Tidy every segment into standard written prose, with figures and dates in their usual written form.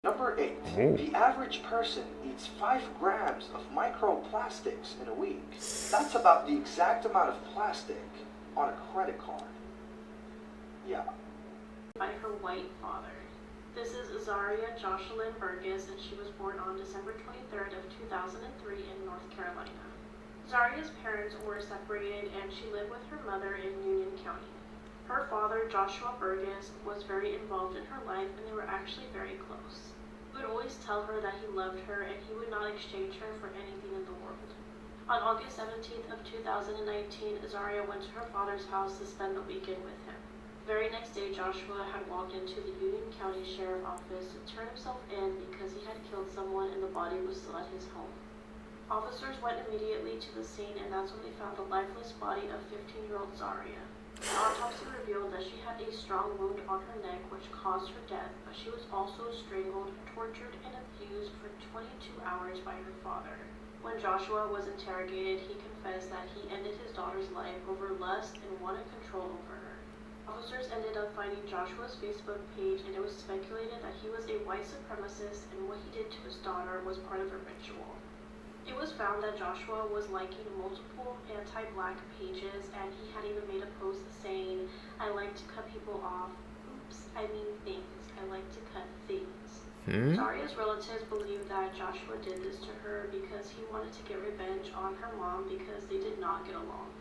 Number 8. Oh. The average person eats 5 grams of microplastics in a week. That's about the exact amount of plastic on a credit card. Yeah. By her white father. This is Zaria Jocelyn Burgess, and she was born on December 23rd of 2003 in North Carolina. Zaria's parents were separated, and she lived with her mother in Union County. Her father, Joshua Burgess, was very involved in her life, and they were actually very close. He would always tell her that he loved her, and he would not exchange her for anything in the world. On August 17th of 2019, Zaria went to her father's house to spend the weekend with him. The very next day, Joshua had walked into the Union County Sheriff Office to turn himself in because he had killed someone and the body was still at his home. Officers went immediately to the scene, and that's when they found the lifeless body of 15-year-old Zaria. The autopsy revealed that she had a strong wound on her neck which caused her death, but she was also strangled, tortured, and abused for 22 hours by her father. When Joshua was interrogated, he confessed that he ended his daughter's life over lust and wanted control over her. Officers ended up finding Joshua's Facebook page, and it was speculated that he was a white supremacist and what he did to his daughter was part of a ritual. It was found that Joshua was liking multiple anti-black pages, and he had even made a post saying, "I like to cut people off. Oops, I mean things. I like to cut things." Zaria's relatives believe that Joshua did this to her because he wanted to get revenge on her mom because they did not get along.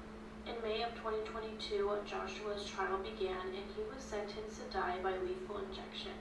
In May of 2022, Joshua's trial began, and he was sentenced to die by lethal injection.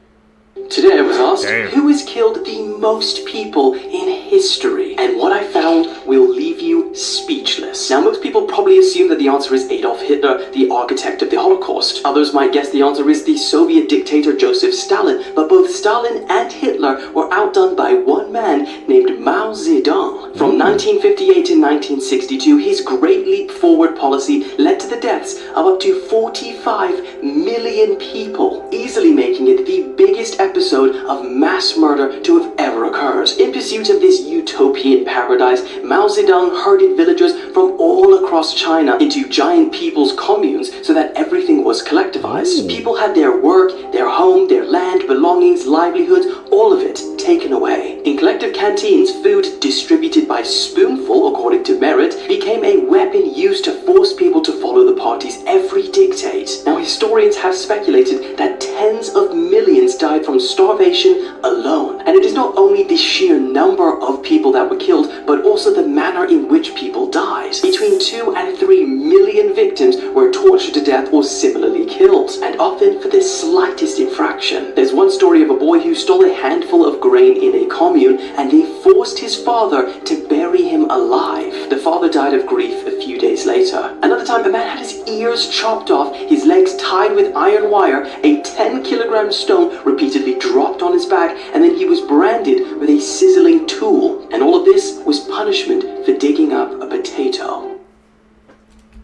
Today I was asked, who has killed the most people in history? And what I found will leave you speechless. Now, most people probably assume that the answer is Adolf Hitler, the architect of the Holocaust. Others might guess the answer is the Soviet dictator Joseph Stalin, but both Stalin and Hitler were outdone by one man named Mao Zedong. From 1958 to 1962, his Great Leap Forward policy led to the deaths of up to 45 million people, easily making it the biggest episode of mass murder to have ever occurred. In pursuit of this utopian paradise, Mao Zedong herded villagers from all across China into giant people's communes so that everything was collectivized. People had their work, their home, their land, belongings, livelihoods, all of it taken away. In collective canteens, food distributed by spoonful, according to merit, became a weapon used to force people to follow the party's every dictate. Now, historians have speculated that tens of millions died from starvation alone. And it is not only the sheer number of people that were killed, but also the manner in which people died. Between 2 and 3 million victims were tortured to death or similarly killed, and often for the slightest infraction. There's one story of a boy who stole a handful of grain in a commune, and they forced his father to bury him alive. The father died of grief a few days later. Another time, a man had his ears chopped off, his legs tied with iron wire, a 10-kilogram stone repeatedly dropped on his back, and then he was branded with a sizzling tool. And all of this was punishment for digging up a potato.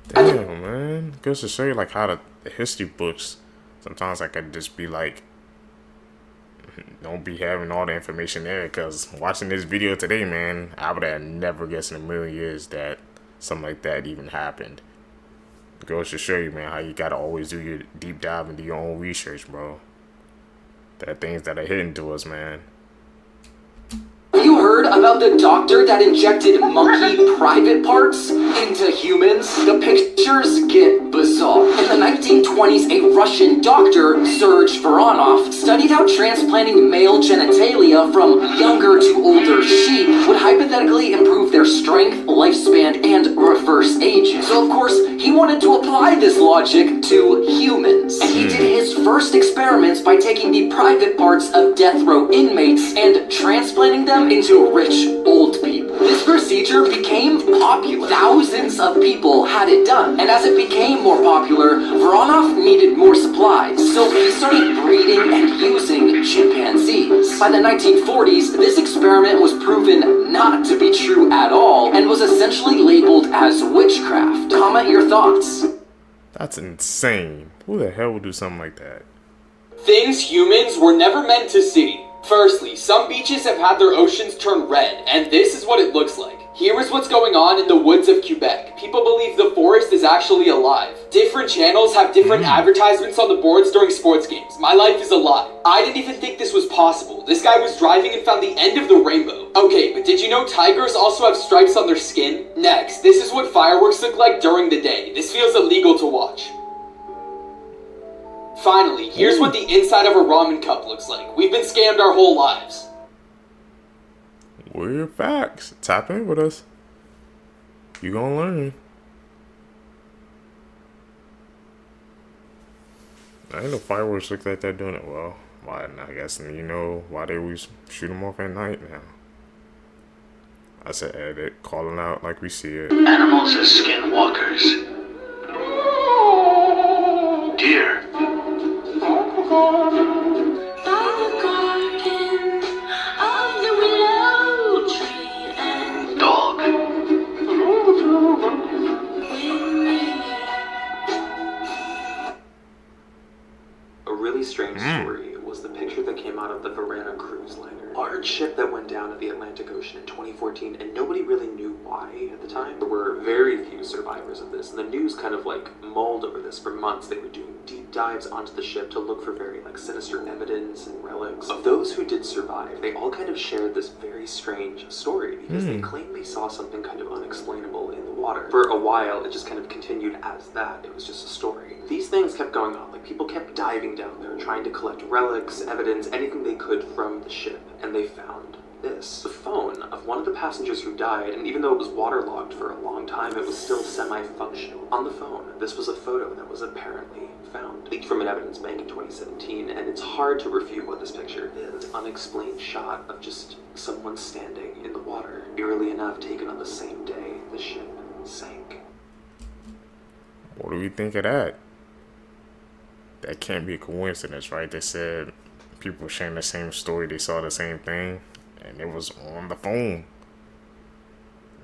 Damn, man. Goes to show you like how the history books sometimes I could just be like, don't be having all the information there, because watching this video today, man, I would have never guessed in a million years that something like that even happened. It goes to show you, man, how you gotta always do your deep dive and do your own research, bro. There are things that are hidden to us, man. Have you heard about the doctor that injected monkey private parts into humans? The pictures get bizarre. In the 1920s, a Russian doctor, Sergei Voronoff, studied how transplanting male genitalia from younger to older sheep would hypothetically improve their strength, lifespan, and reverse aging. So, of course, he wanted to apply this logic to humans. And he did his first experiments by taking the private parts of death row inmates and transplanting them into rich old people. This procedure became popular. Thousands of people had it done. And as it became more popular, Voronoff needed more supplies. So he started breeding and using chimpanzees. By the 1940s, this experiment was proven not to be true at all and was essentially labeled as witchcraft. Comment your thoughts. That's insane. Who the hell would do something like that? Things humans were never meant to see. Firstly, Some beaches have had their oceans turn red, and this is what it looks like. Here is what's going on in the woods of Quebec. People believe the forest is actually alive. Different channels have different advertisements on the boards during sports games. My life is a lie. I didn't even think this was possible. This guy was driving and found the end of the rainbow. Okay, but did you know tigers also have stripes on their skin? Next, this is what fireworks look like during the day. This feels illegal to watch. Finally, here's what the inside of a ramen cup looks like. We've been scammed our whole lives. Weird facts. Tap in with us. You gonna learn. I didn't know fireworks look like that doing it well. Why? I guess you know why they always shoot them off at night now. I said edit, calling out like we see it. Animals as skinwalkers. Deer. Dog. A really strange story was the picture that came out of the Voronoff cruise liner. A large ship that went down in the Atlantic Ocean in 2014, and nobody really knew why at the time. There were very few survivors of this, and the news kind of like mulled over this for months. They were doing deep dives onto the ship to look for very like sinister evidence and relics. Of those who did survive, they all kind of shared this very strange story because they claimed they saw something kind of unexplainable in the water. For a while, it just kind of continued as that. It was just a story. These things kept going on. Like people kept diving down there, trying to collect relics, evidence, anything they could from the ship, and they found this. The phone of one of the passengers who died, and even though it was waterlogged for a long time, it was still semi-functional. On the phone, this was a photo that was apparently found, leaked from an evidence bank in 2017, and it's hard to refute what this picture is. An unexplained shot of just someone standing in the water, eerily enough taken on the same day the ship sank. What do we think of that? That can't be a coincidence, right? They said people sharing the same story, they saw the same thing, and it was on the phone.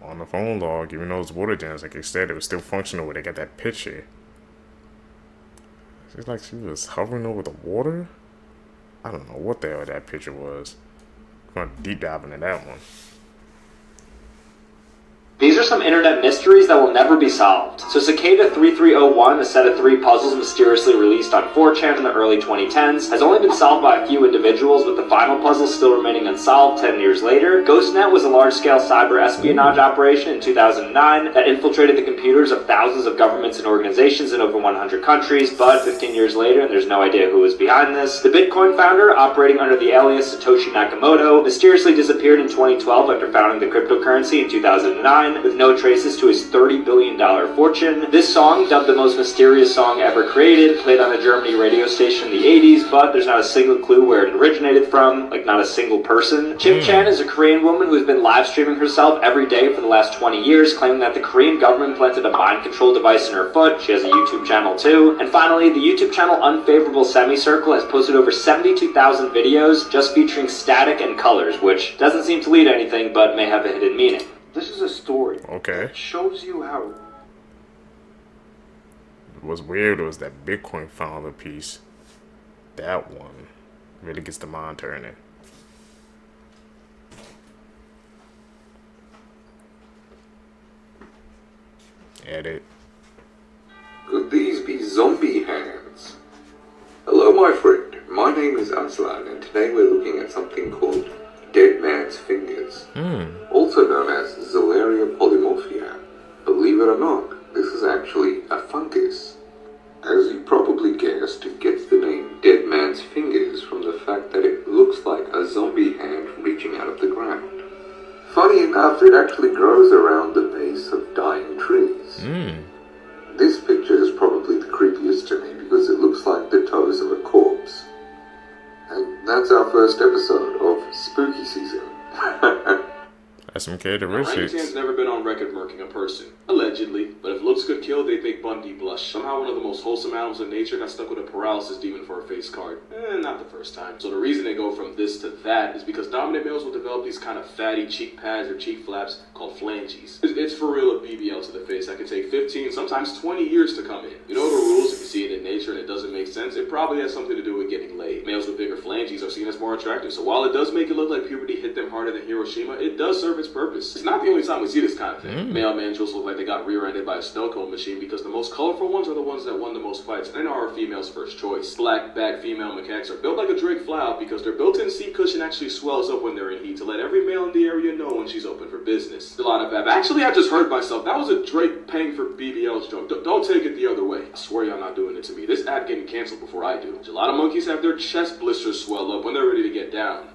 On the phone log, even though it's water dams, like they said, it was still functional where they got that picture. It's like she was hovering over the water. I don't know what the hell that picture was. I'm gonna deep dive into that one. These are some internet mysteries that will never be solved. So Cicada 3301, a set of 3 puzzles mysteriously released on 4chan in the early 2010s, has only been solved by a few individuals, with the final puzzle still remaining unsolved 10 years later. GhostNet was a large-scale cyber espionage operation in 2009 that infiltrated the computers of thousands of governments and organizations in over 100 countries, but 15 years later, and there's no idea who was behind this. The Bitcoin founder, operating under the alias Satoshi Nakamoto, mysteriously disappeared in 2012 after founding the cryptocurrency in 2009. With no traces to his $30 billion fortune. This song, dubbed the most mysterious song ever created, played on a Germany radio station in the 80s, but there's not a single clue where it originated from, like not a single person. Chim Chan is a Korean woman who's been live streaming herself every day for the last 20 years, claiming that the Korean government planted a mind control device in her foot. She has a YouTube channel too. And finally, the YouTube channel Unfavorable Semicircle has posted over 72,000 videos just featuring static and colors, which doesn't seem to lead to anything, but may have a hidden meaning. This is a story. Okay. That shows you how. What's weird was that Bitcoin founder piece. That one really gets the mind turning. Edit. Could these be zombie hands? Hello, my friend. My name is Aslan, and today we're looking at something called Dead Man's Fingers, also known as Zaria polymorphia. Believe it or not, this is actually a fungus. As you probably guessed, it gets the name Dead Man's Fingers from the fact that it looks like a zombie hand reaching out of the ground. Funny enough, it actually grows around the base of dying trees. This picture is probably the creepiest to me because it looks like the toes of a corpse. And that's our first episode of Spooky Season. That's some Orangutans characteristics. never been on record murking a person, allegedly, but if looks could kill, they'd make Bundy blush. Somehow one of the most wholesome animals in nature got stuck with a paralysis demon for a face card. Not the first time. So the reason they go from this to that is because dominant males will develop these kind of fatty cheek pads or cheek flaps called phalanges. It's for real a BBL to the face that can take 15, sometimes 20 years to come in. You know the rules, if you see it in nature and it doesn't make sense, it probably has something to do with getting laid. Males with bigger phalanges are seen as more attractive, so while it does make it look like puberty hit them harder than Hiroshima, it does serve its purpose. It's not the only time we see this kind of thing. Male mandrills look like they got rear-ended by a snow cone machine because the most colorful ones are the ones that won the most fights and are a female's first choice. Black back female macaques are built like a Drake flower because their built-in seat cushion actually swells up when they're in heat to let every male in the area know when she's open for business. Delana Bab. Actually, I just heard myself. That was a Drake paying for BBL's joke. Don't take it the other way. I swear y'all not doing it to me. This ad getting canceled before I do. Gelato monkeys have their chest blisters swell up when they're ready to get down.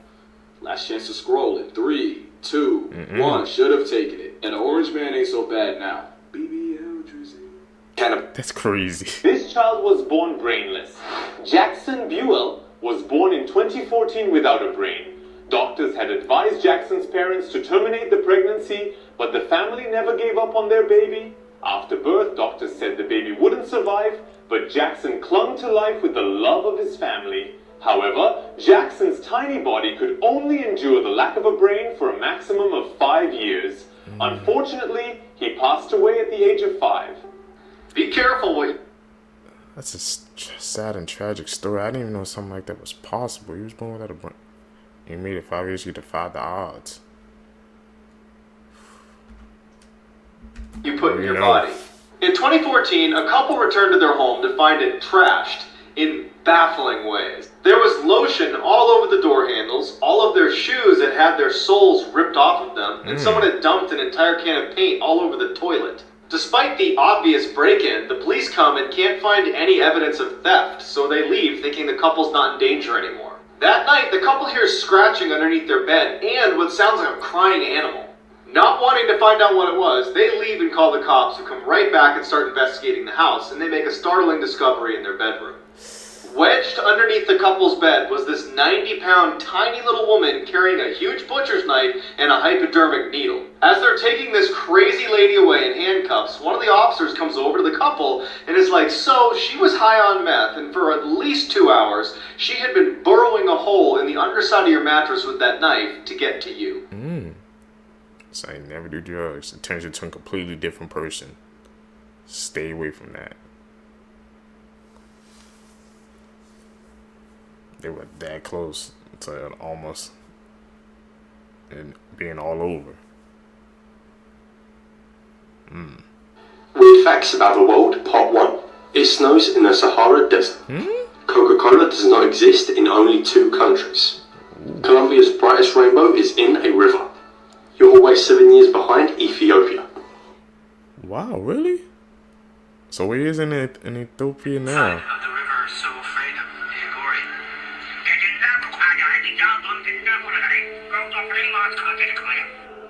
Last chance to scroll in 3, 2, 1. Should have taken it. And the orange man ain't so bad now. BBL Drizzy. That's crazy. This child was born brainless. Jackson Buell was born in 2014 without a brain. Doctors had advised Jackson's parents to terminate the pregnancy, but the family never gave up on their baby. After birth, doctors said the baby wouldn't survive, but Jackson clung to life with the love of his family. However, Jackson's tiny body could only endure the lack of a brain for a maximum of 5 years. Unfortunately, he passed away at the age of 5. Be careful what... That's a sad and tragic story. I didn't even know something like that was possible. He was born without a brain. He made it 5 years. He defied the odds. You put in your body. In 2014, a couple returned to their home to find it trashed in baffling ways. There was lotion all over the door handles, all of their shoes had had their soles ripped off of them, and someone had dumped an entire can of paint all over the toilet. Despite the obvious break-in, the police come and can't find any evidence of theft, so they leave thinking the couple's not in danger anymore. That night, the couple hears scratching underneath their bed and what sounds like a crying animal. Not wanting to find out what it was, they leave and call the cops, who come right back and start investigating the house, and they make a startling discovery in their bedroom. Wedged underneath the couple's bed was this 90-pound tiny little woman carrying a huge butcher's knife and a hypodermic needle. As they're taking this crazy lady away in handcuffs, one of the officers comes over to the couple and is like, so she was high on meth, and for at least 2 hours, she had been burrowing a hole in the underside of your mattress with that knife to get to you. So I never do drugs. It turns you into a completely different person. Stay away from that. They were that close to almost and being all over. Weird facts about the world, part 1. It snows in the Sahara Desert. Coca-Cola does not exist in only 2 countries. Colombia's brightest rainbow is in a river. You're always 7 years behind Ethiopia. Wow, really? So where is in Ethiopia now?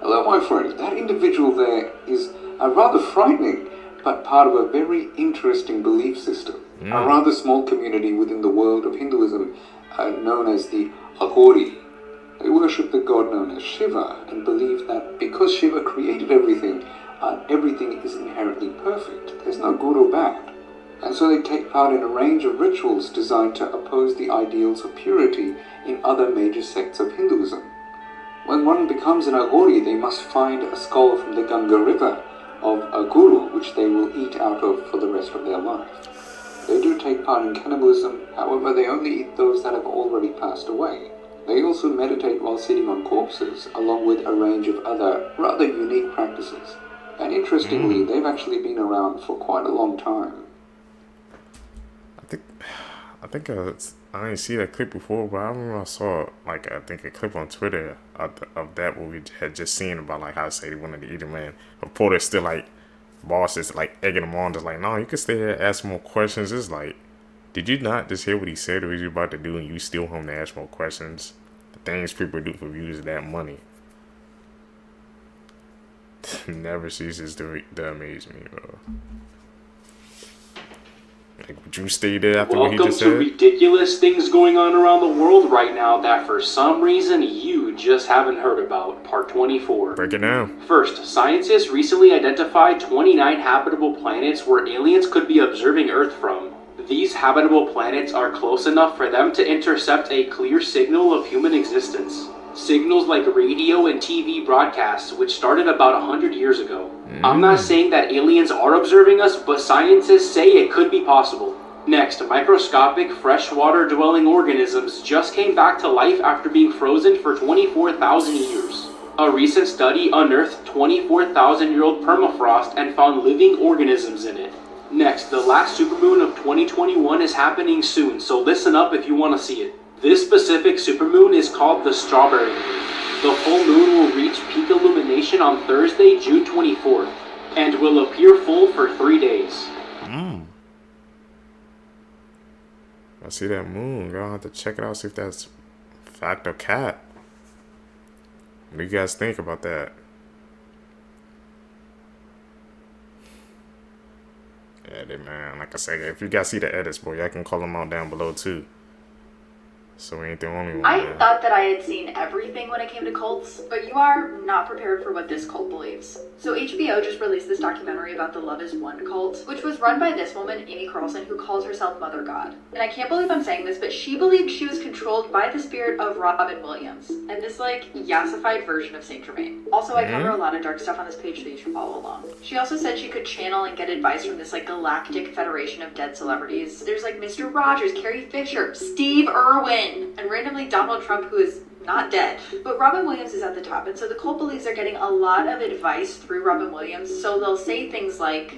Hello, my friend. That individual there is rather frightening, but part of a very interesting belief system. A rather small community within the world of Hinduism known as the Aghori. They worship the god known as Shiva and believe that because Shiva created everything, everything is inherently perfect. There's no good or bad. And so they take part in a range of rituals designed to oppose the ideals of purity in other major sects of Hinduism. When one becomes an Aghori, they must find a skull from the Ganga River of a guru, which they will eat out of for the rest of their life. They do take part in cannibalism, however they only eat those that have already passed away. They also meditate while sitting on corpses, along with a range of other rather unique practices. And interestingly, they've actually been around for quite a long time. I think I didn't see that clip before, but I remember I saw a clip on Twitter of that what we had just seen about like how say they wanted to eat him, man. Reporters still like bosses like egging them on, just like, no, you can stay here and ask more questions. It's like, did you not just hear what he said or what you about to do and you still home to ask more questions? The things people do for views is that money. Never ceases to amaze me, bro. Like, would you stay there after what he just said? Welcome to ridiculous things going on around the world right now that for some reason you just haven't heard about. Part 24. Break it down. First, scientists recently identified 29 habitable planets where aliens could be observing Earth from. These habitable planets are close enough for them to intercept a clear signal of human existence. Signals like radio and TV broadcasts, which started about 100 years ago. I'm not saying that aliens are observing us, but scientists say it could be possible. Next, microscopic freshwater-dwelling organisms just came back to life after being frozen for 24,000 years. A recent study unearthed 24,000-year-old permafrost and found living organisms in it. Next, the last supermoon of 2021 is happening soon, so listen up if you want to see it. This specific supermoon is called the Strawberry Moon. The full moon will reach peak illumination on Thursday, June 24th, and will appear full for 3 days. I see that moon. Y'all have to check it out, see if that's fact or cat. What do you guys think about that? Yeah, man. Like I said, if you guys see the edits, boy, y'all can call them out down below too. So we ain't the only one. I thought that I had seen everything when it came to cults, but you are not prepared for what this cult believes. So HBO just released this documentary about the Love is One cult, which was run by this woman, Amy Carlson, who calls herself Mother God. And I can't believe I'm saying this, but she believed she was controlled by the spirit of Robin Williams, and this, like, yassified version of Saint Germain. Also, I cover a lot of dark stuff on this page, so you should follow along. She also said she could channel and get advice from this, like, galactic federation of dead celebrities. There's, like, Mr. Rogers, Carrie Fisher, Steve Irwin, and randomly Donald Trump, who is not dead. But Robin Williams is at the top, and so the cult believes they're getting a lot of advice through Robin Williams, so they'll say things like,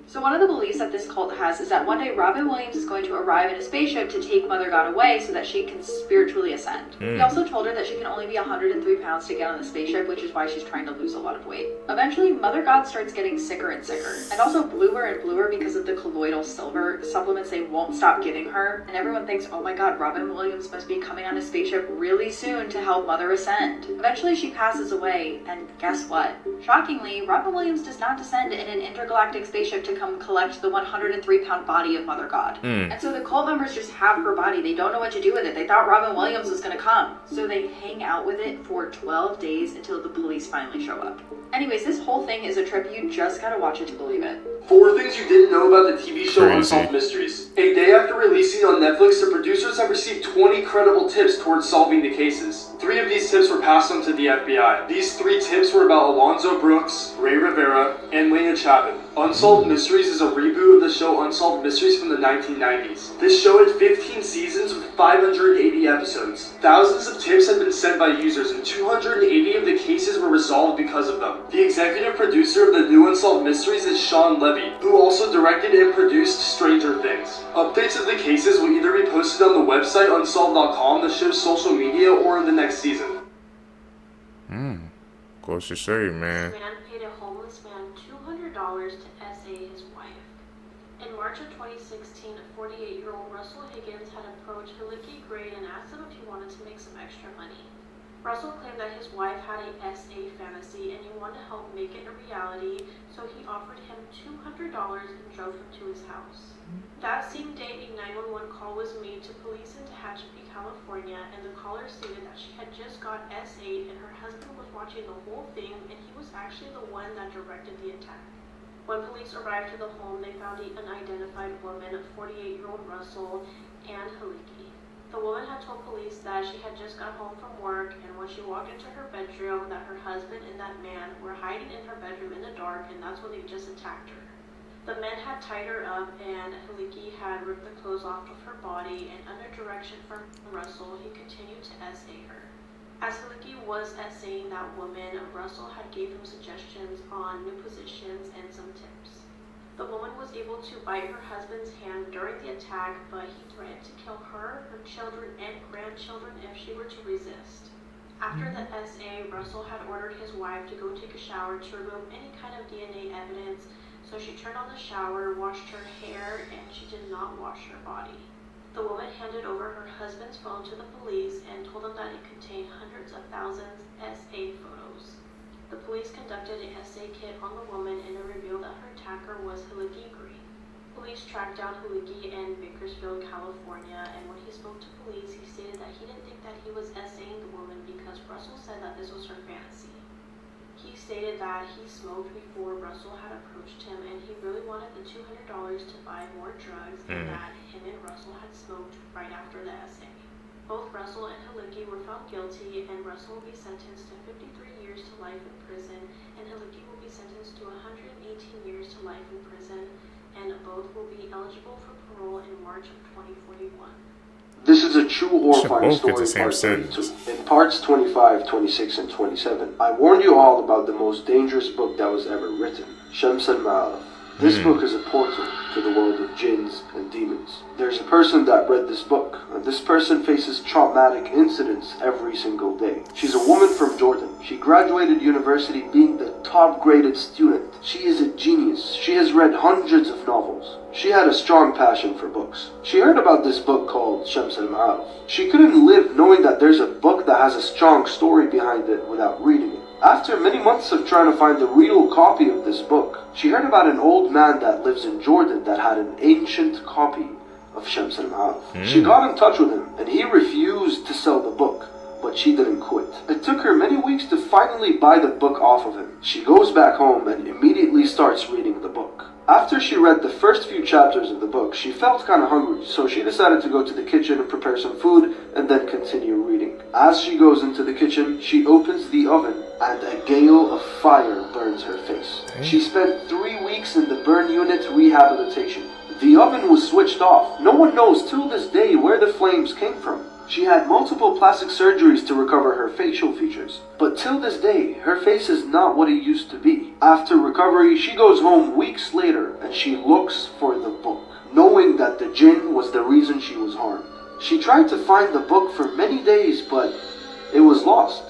so one of the beliefs that this cult has is that one day Robin Williams is going to arrive in a spaceship to take Mother God away so that she can spiritually ascend. He also told her that she can only be 103 pounds to get on the spaceship, which is why she's trying to lose a lot of weight. Eventually, Mother God starts getting sicker and sicker, and also bluer and bluer because of the colloidal silver supplements they won't stop giving her, and everyone thinks, oh my god, Robin Williams must be coming on a spaceship really soon to help Mother ascend. Eventually, she passes away, and guess what? Shockingly, Robin Williams does not descend in an intergalactic spaceship to come collect the 103-pound body of Mother God. And so the cult members just have her body. They don't know what to do with it. They thought Robin Williams was going to come. So they hang out with it for 12 days until the police finally show up. Anyways, this whole thing is a trip. You just gotta watch it to believe it. 4 things you didn't know about the TV show Unsolved Mysteries. A day after releasing on Netflix, the producers have received 20 credible tips towards solving the cases. 3 of these tips were passed on to the FBI. These 3 tips were about Alonzo Brooks, Ray Rivera, and Lena Chapin. Unsolved Mysteries is a reboot of the show Unsolved Mysteries from the 1990s. This show had 15 seasons with 580 episodes. Thousands of tips had been sent by users, and 280 of the cases were resolved because of them. The executive producer of the new Unsolved Mysteries is Sean Levy, who also directed and produced Stranger Things. Updates of the cases will either be posted on the website unsolved.com, the show's social media, or in the next season. Goes to show you, man. This man paid a homeless man $200 to SA his wife. In March of 2016, 48-year-old Russell Higgins had approached Hillicky Gray and asked him if he wanted to make some extra money. Russell claimed that his wife had a SA fantasy and he wanted to help make it a reality, so he offered him $200 and drove him to his house. That same day, a 911 call was made to police in Tehachapi, California, and the caller stated that she had just got S8 and her husband was watching the whole thing and he was actually the one that directed the attack. When police arrived to the home, they found an unidentified woman, 48-year-old Russell, and Hillicky. The woman had told police that she had just got home from work, and when she walked into her bedroom, that her husband and that man were hiding in her bedroom in the dark, and that's when they just attacked her. The men had tied her up, and Hillicky had ripped the clothes off of her body, and under direction from Russell, he continued to SA her. As Hillicky was SAing that woman, Russell had gave him suggestions on new positions and some tips. The woman was able to bite her husband's hand during the attack, but he threatened to kill her, her children, and grandchildren if she were to resist. After the SA, Russell had ordered his wife to go take a shower to remove any kind of DNA evidence, so she turned on the shower, washed her hair, and she did not wash her body. The woman handed over her husband's phone to the police and told them that it contained hundreds of thousands SA photos. The police conducted an SA kit on the woman and it revealed that her attacker was Hillicky Gray. Police tracked down Hillicky in Bakersfield, California, and when he spoke to police, he stated that he didn't think that he was SAing the woman because Russell said that this was her fantasy. He stated that he smoked before Russell had approached him and he really wanted the $200 to buy more drugs and that him and Russell had smoked right after the SA. Both Russell and Halicki were found guilty, and Russell will be sentenced to 53 years to life in prison, and Halicki will be sentenced to 118 years to life in prison, and both will be eligible for parole in March of 2041. This is a true horrifying both get story, the same part sentence. 32. In parts 25, 26, and 27, I warned you all about the most dangerous book that was ever written, Shams al-Ma'arif. This book is a portal to the world of jinns and demons. There's a person that read this book, and this person faces traumatic incidents every single day. She's a woman from Jordan. She graduated university being the top-graded student. She is a genius. She has read hundreds of novels. She had a strong passion for books. She heard about this book called Shams al-Ma'arif. She couldn't live knowing that there's a book that has a strong story behind it without reading it. After many months of trying to find the real copy of this book, she heard about an old man that lives in Jordan that had an ancient copy of Shams al-Ma'arif. She got in touch with him, and he refused to sell the book, but she didn't quit. It took her many weeks to finally buy the book off of him. She goes back home and immediately starts reading the book. After she read the first few chapters of the book, she felt kind of hungry, so she decided to go to the kitchen and prepare some food and then continue reading. As she goes into the kitchen, she opens the oven and a gale of fire burns her face. She spent 3 weeks in the burn unit rehabilitation. The oven was switched off. No one knows till this day where the flames came from. She had multiple plastic surgeries to recover her facial features, but till this day, her face is not what it used to be. After recovery, she goes home weeks later and she looks for the book, knowing that the jinn was the reason she was harmed. She tried to find the book for many days, but it was lost.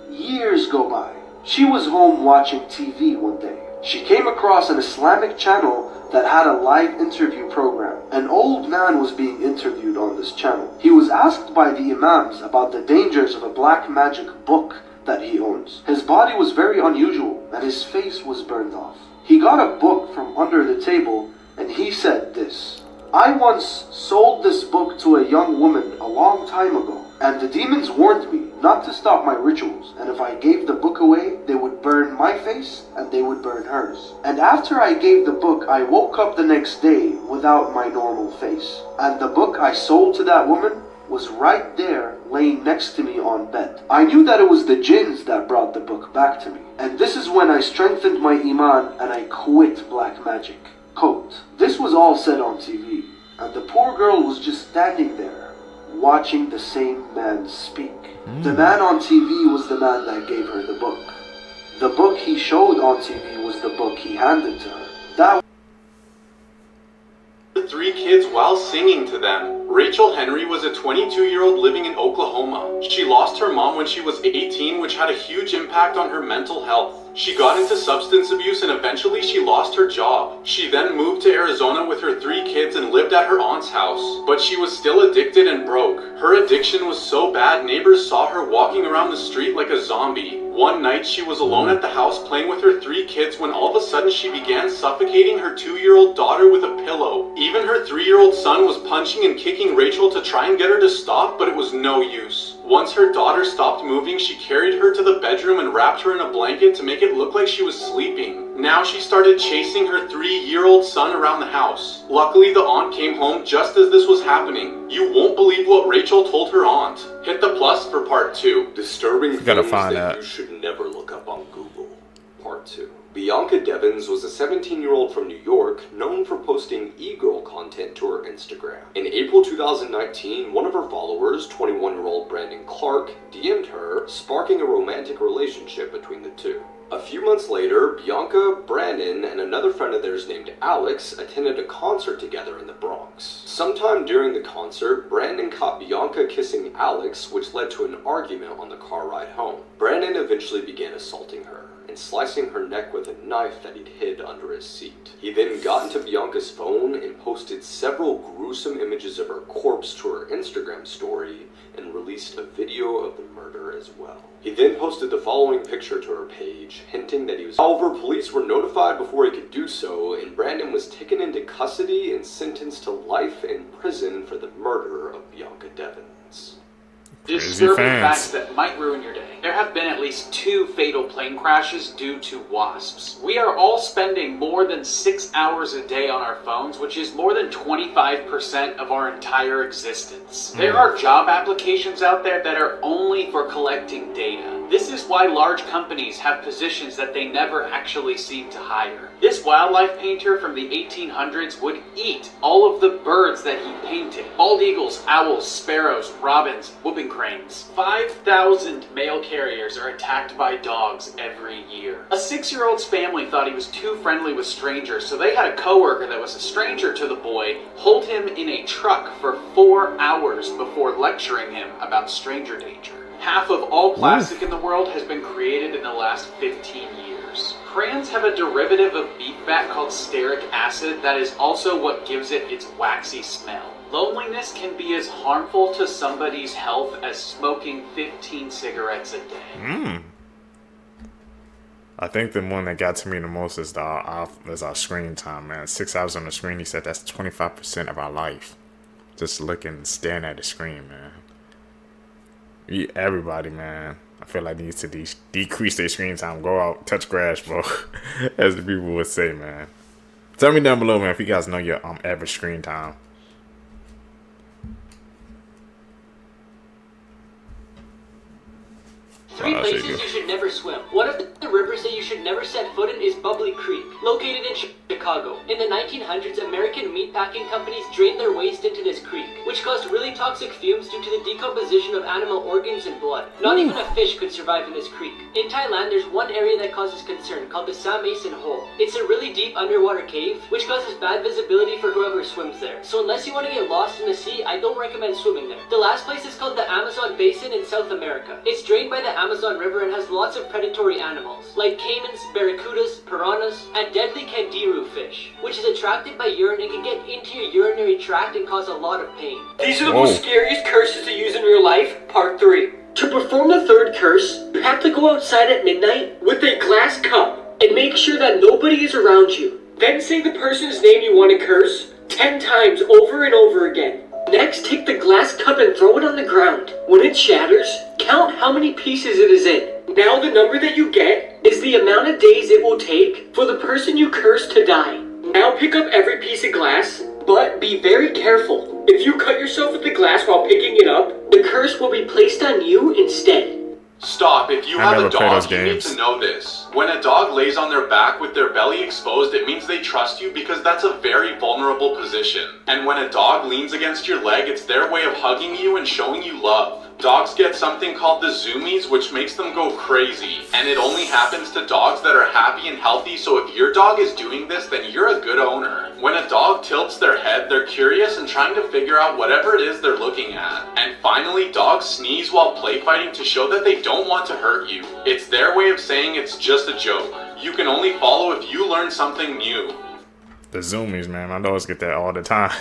Years go by. She was home watching TV one day. She came across an Islamic channel that had a live interview program. An old man was being interviewed on this channel. He was asked by the imams about the dangers of a black magic book that he owns. His body was very unusual and his face was burned off. He got a book from under the table and he said this: "I once sold this book to a young woman a long time ago, and the demons warned me not to stop my rituals, and if I gave the book away, they would burn my face and they would burn hers. And after I gave the book, I woke up the next day without my normal face. And the book I sold to that woman was right there laying next to me on bed. I knew that it was the jinns that brought the book back to me. And this is when I strengthened my iman and I quit black magic." Quote, this was all said on TV, and the poor girl was just standing there, watching the same man speak. The man on TV was the man that gave her the book. The book he showed on TV was the book he handed to her. That 3 kids while singing to them. Rachel Henry was a 22-year-old living in Oklahoma. She lost her mom when she was 18, which had a huge impact on her mental health. She got into substance abuse and eventually she lost her job. She then moved to Arizona with her 3 kids and lived at her aunt's house. But she was still addicted and broke. Her addiction was so bad, neighbors saw her walking around the street like a zombie. One night she was alone at the house playing with her 3 kids when all of a sudden she began suffocating her 2-year-old daughter with a pillow. Even her 3-year-old son was punching and kicking Rachel to try and get her to stop, but it was no use. Once her daughter stopped moving, she carried her to the bedroom and wrapped her in a blanket to make it look like she was sleeping. Now she started chasing her 3-year-old son around the house. Luckily, the aunt came home just as this was happening. You won't believe what Rachel told her aunt. Hit the plus for part 2. Disturbing things that you should never look up on Google. Part 2. Bianca Devins was a 17-year-old from New York known for posting e-girl content to her Instagram. In April 2019, one of her followers, 21-year-old Brandon Clark, DM'd her, sparking a romantic relationship between the two. A few months later, Bianca, Brandon, and another friend of theirs named Alex attended a concert together in the Bronx. Sometime during the concert, Brandon caught Bianca kissing Alex, which led to an argument on the car ride home. Brandon eventually began assaulting her and slicing her neck with a knife that he'd hid under his seat. He then got into Bianca's phone and posted several gruesome images of her corpse to her Instagram story and released a video of the murder as well. He then posted the following picture to her page, hinting that he was... However, police were notified before he could do so, and Brandon was taken into custody and sentenced to life in prison for the murder of Bianca Devins. Disturbing facts that might ruin your day. there have been at least 2 fatal plane crashes due to wasps. We are all spending more than 6 hours a day on our phones, which is more than 25% of our entire existence. There are job applications out there that are only for collecting data. This is why large companies have positions that they never actually seem to hire. This wildlife painter from the 1800s would eat all of the birds that he painted. Bald eagles, owls, sparrows, robins, whooping cranes. 5,000 mail carriers are attacked by dogs every year. A 6-year-old's family thought he was too friendly with strangers, so they had a coworker that was a stranger to the boy hold him in a truck for 4 hours before lecturing him about stranger danger. Half of all plastic in the world has been created in the last 15 years. Crayons have a derivative of beef fat called stearic acid that is also what gives it its waxy smell. Loneliness can be as harmful to somebody's health as smoking 15 cigarettes a day. I think the one that got to me the most is our screen time, man. 6 hours on the screen, he said that's 25% of our life. Just looking, staring at the screen, man. Everybody, man, I feel like needs to decrease their screen time. Go out, touch grass, bro. As the people would say, man. Tell me down below, man, if you guys know your average screen time. 3 places you should never swim. One of the rivers that you should never set foot in is Bubbly Creek, located in Chicago. In the 1900s, American meatpacking companies drained their waste into this creek, which caused really toxic fumes due to the decomposition of animal organs and blood. Not even a fish could survive in this creek. In Thailand, there's one area that causes concern, called the Sa Mason Hole. It's a really deep underwater cave, which causes bad visibility for whoever swims there. So unless you want to get lost in the sea, I don't recommend swimming there. The last place is called the Amazon Basin in South America. It's drained by the Amazon River and has lots of predatory animals, like caimans, barracudas, piranhas, and deadly candiru fish, which is attracted by urine and can get into your urinary tract and cause a lot of pain. These are the most scariest curses to use in real life, part 3. To perform the 3rd curse, you have to go outside at midnight with a glass cup and make sure that nobody is around you. Then say the person's name you want to curse 10 times over and over again. Next, take the glass cup and throw it on the ground. When it shatters, count how many pieces it is in. Now the number that you get is the amount of days it will take for the person you curse to die. Now pick up every piece of glass, but be very careful. If you cut yourself with the glass while picking it up, the curse will be placed on you instead. Stop, if you have a dog, you need to know this. When a dog lays on their back with their belly exposed, it means they trust you because that's a very vulnerable position. And when a dog leans against your leg, it's their way of hugging you and showing you love. Dogs get something called the zoomies, which makes them go crazy. And it only happens to dogs that are happy and healthy, so if your dog is doing this, then you're a good owner. When a dog tilts their head, they're curious and trying to figure out whatever it is they're looking at. And finally, dogs sneeze while play fighting to show that they don't want to hurt you. It's their way of saying it's just a joke. You can only follow if you learn something new. The zoomies, man. My dogs get that all the time.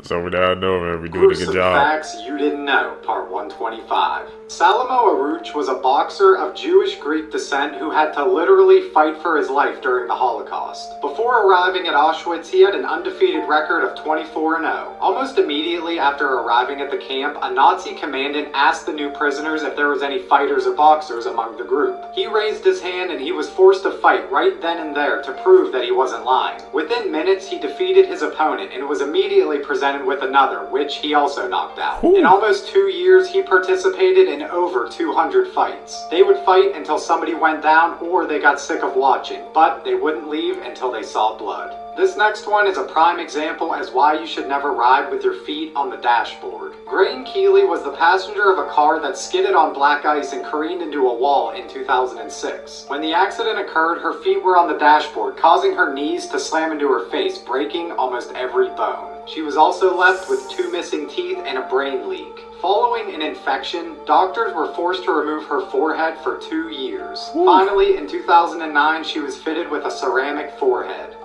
So we now know, man, we doing a good job. Facts you didn't know, part 125. Salamo Aruch was a boxer of Jewish-Greek descent who had to literally fight for his life during the Holocaust. Before arriving at Auschwitz, he had an undefeated record of 24-0. Almost immediately after arriving at the camp, a Nazi commandant asked the new prisoners if there was any fighters or boxers among the group. He raised his hand and he was forced to fight right then and there to prove that he wasn't lying. Within minutes, he defeated his opponent and was immediately presented with another, which he also knocked out. In almost 2 years, he participated in over 200 fights. They would fight until somebody went down or they got sick of watching, but they wouldn't leave until they saw blood. This next one is a prime example as why you should never ride with your feet on the dashboard. Grain Keeley was the passenger of a car that skidded on black ice and careened into a wall in 2006. When the accident occurred, her feet were on the dashboard, causing her knees to slam into her face, breaking almost every bone. She was also left with 2 missing teeth and a brain leak. Following an infection, doctors were forced to remove her forehead for 2 years. Finally, in 2009, she was fitted with a ceramic forehead.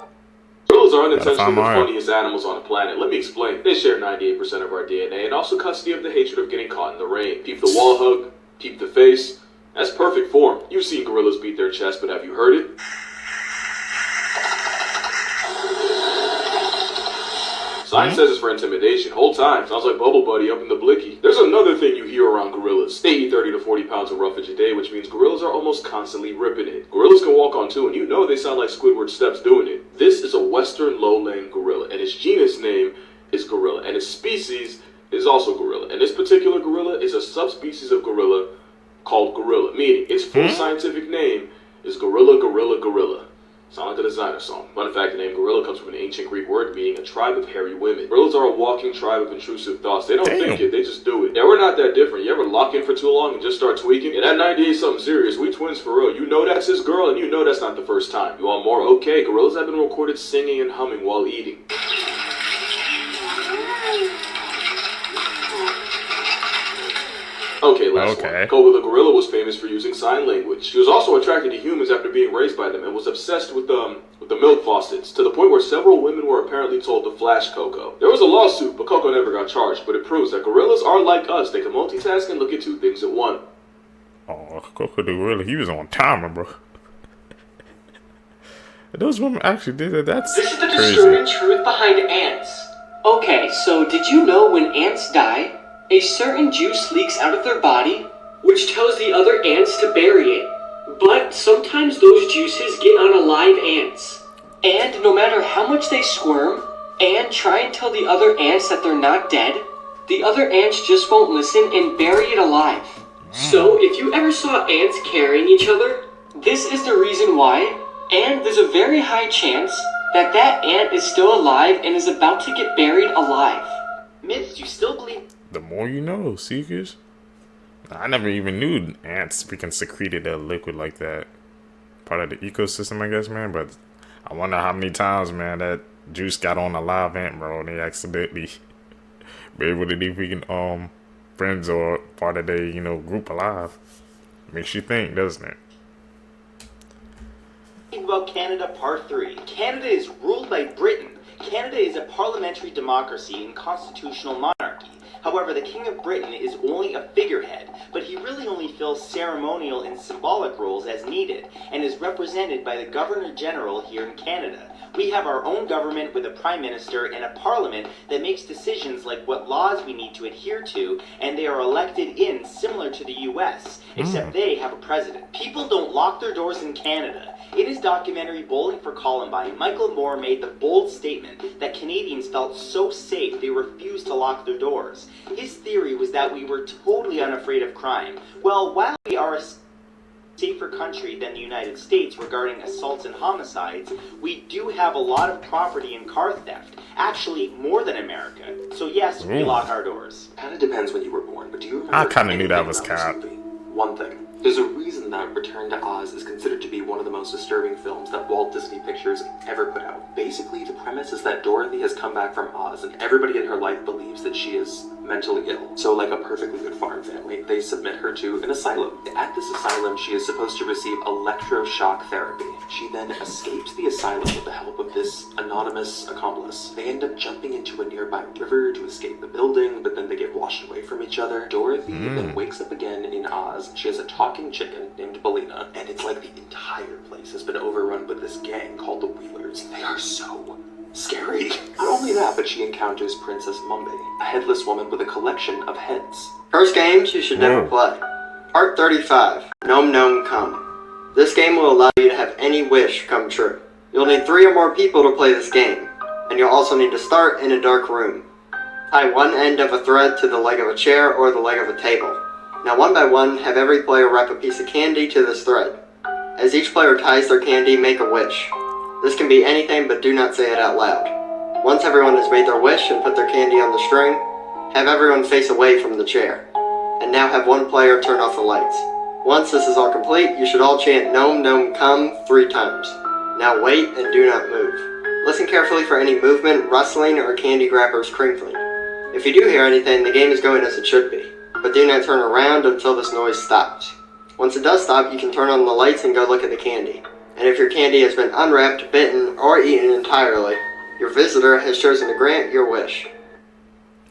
Turtles are unintentionally the funniest animals on the planet. Let me explain. They share 98% of our DNA and also custody of the hatred of getting caught in the rain. Keep the wall hug, keep the face. That's perfect form. You've seen gorillas beat their chest, but have you heard it? Sign says it's for intimidation. Whole time. Sounds like Bubble Buddy up in the blicky. There's another thing you hear around gorillas. They eat 30 to 40 pounds of roughage a day, which means gorillas are almost constantly ripping it. Gorillas can walk on two, and you know they sound like Squidward steps doing it. This is a western lowland gorilla, and its genus name is gorilla, and its species is also gorilla. And this particular gorilla is a subspecies of gorilla called gorilla, meaning its full scientific name is gorilla, gorilla, gorilla. Sound like a designer song. Fun fact, the name gorilla comes from an ancient Greek word meaning a tribe of hairy women. Gorillas are a walking tribe of intrusive thoughts. They don't think it, they just do it. Yeah, we're not that different. You ever lock in for too long and just start tweaking? Yeah, that 90 ain't something serious. We twins for real. You know that's his girl, and you know that's not the first time. You want more? Okay, gorillas have been recorded singing and humming while eating. Okay, last one. Coco the gorilla was famous for using sign language. She was also attracted to humans after being raised by them and was obsessed with the milk faucets, to the point where several women were apparently told to flash Coco. There was a lawsuit, but Coco never got charged, but it proves that gorillas are like us. They can multitask and look at two things at once. Oh, Coco the gorilla, he was on timer, bro. Those women actually did it. That's This is the crazy. disturbing truth behind ants. Okay, so did you know when ants die, a certain juice leaks out of their body, which tells the other ants to bury it. But sometimes those juices get on alive ants. And no matter how much they squirm and try and tell the other ants that they're not dead, the other ants just won't listen and bury it alive. So if you ever saw ants carrying each other, this is the reason why, and there's a very high chance that that ant is still alive and is about to get buried alive. Myths you still believe. The more you know, Seekers. I never even knew ants freaking secreted a liquid like that. Part of the ecosystem, I guess, man. But I wonder how many times, man, that juice got on a live ant, bro, and they accidentally be able to be freaking friends or part of their, group alive. Makes you think, doesn't it? About Canada Part 3. Canada is ruled by Britain. Canada is a parliamentary democracy and constitutional monarchy. However, the King of Britain is only a figurehead, but he really only fills ceremonial and symbolic roles as needed, and is represented by the Governor-General here in Canada. We have our own government with a Prime Minister and a Parliament that makes decisions like what laws we need to adhere to, and they are elected in similar to the US, except they have a president. People don't lock their doors in Canada. In his documentary Bowling for Columbine, Michael Moore made the bold statement that Canadians felt so safe they refused to lock their doors. His theory was that we were totally unafraid of crime. Well, while we are a safer country than the United States regarding assaults and homicides, we do have a lot of property and car theft. Actually, more than America. So yes, we lock our doors. Kind of depends when you were born, but do you remember I kind of knew that anything was about cap. this movie? One thing. There's a reason that Return to Oz is considered to be one of the most disturbing films that Walt Disney Pictures ever put out. Basically, the premise is that Dorothy has come back from Oz, and everybody in her life believes that she is mentally ill. So, like a perfectly good farm family, they submit her to an asylum. At this asylum, she is supposed to receive electroshock therapy. She then escapes the asylum with the help of this anonymous accomplice. They end up jumping into a nearby river to escape the building, but then they get washed away from each other. Dorothy then wakes up again in Oz. She has a talking chicken named Bellina, and it's like the entire place has been overrun with this gang called the Wheelers. They are so scary. Not only that, but she encounters Princess Mumbai, a headless woman with a collection of heads. First games you should never play. Part 35, Gnome Gnome Come. This game will allow you to have any wish come true. You'll need 3 or more people to play this game, and you'll also need to start in a dark room. Tie one end of a thread to the leg of a chair or the leg of a table. Now one by one, have every player wrap a piece of candy to this thread. As each player ties their candy, make a wish. This can be anything, but do not say it out loud. Once everyone has made their wish and put their candy on the string, have everyone face away from the chair. And now have one player turn off the lights. Once this is all complete, you should all chant Gnome Gnome Come 3 times. Now wait and do not move. Listen carefully for any movement, rustling, or candy grabbers crinkling. If you do hear anything, the game is going as it should be. But do not turn around until this noise stops. Once it does stop, you can turn on the lights and go look at the candy. And if your candy has been unwrapped, bitten, or eaten entirely, your visitor has chosen to grant your wish.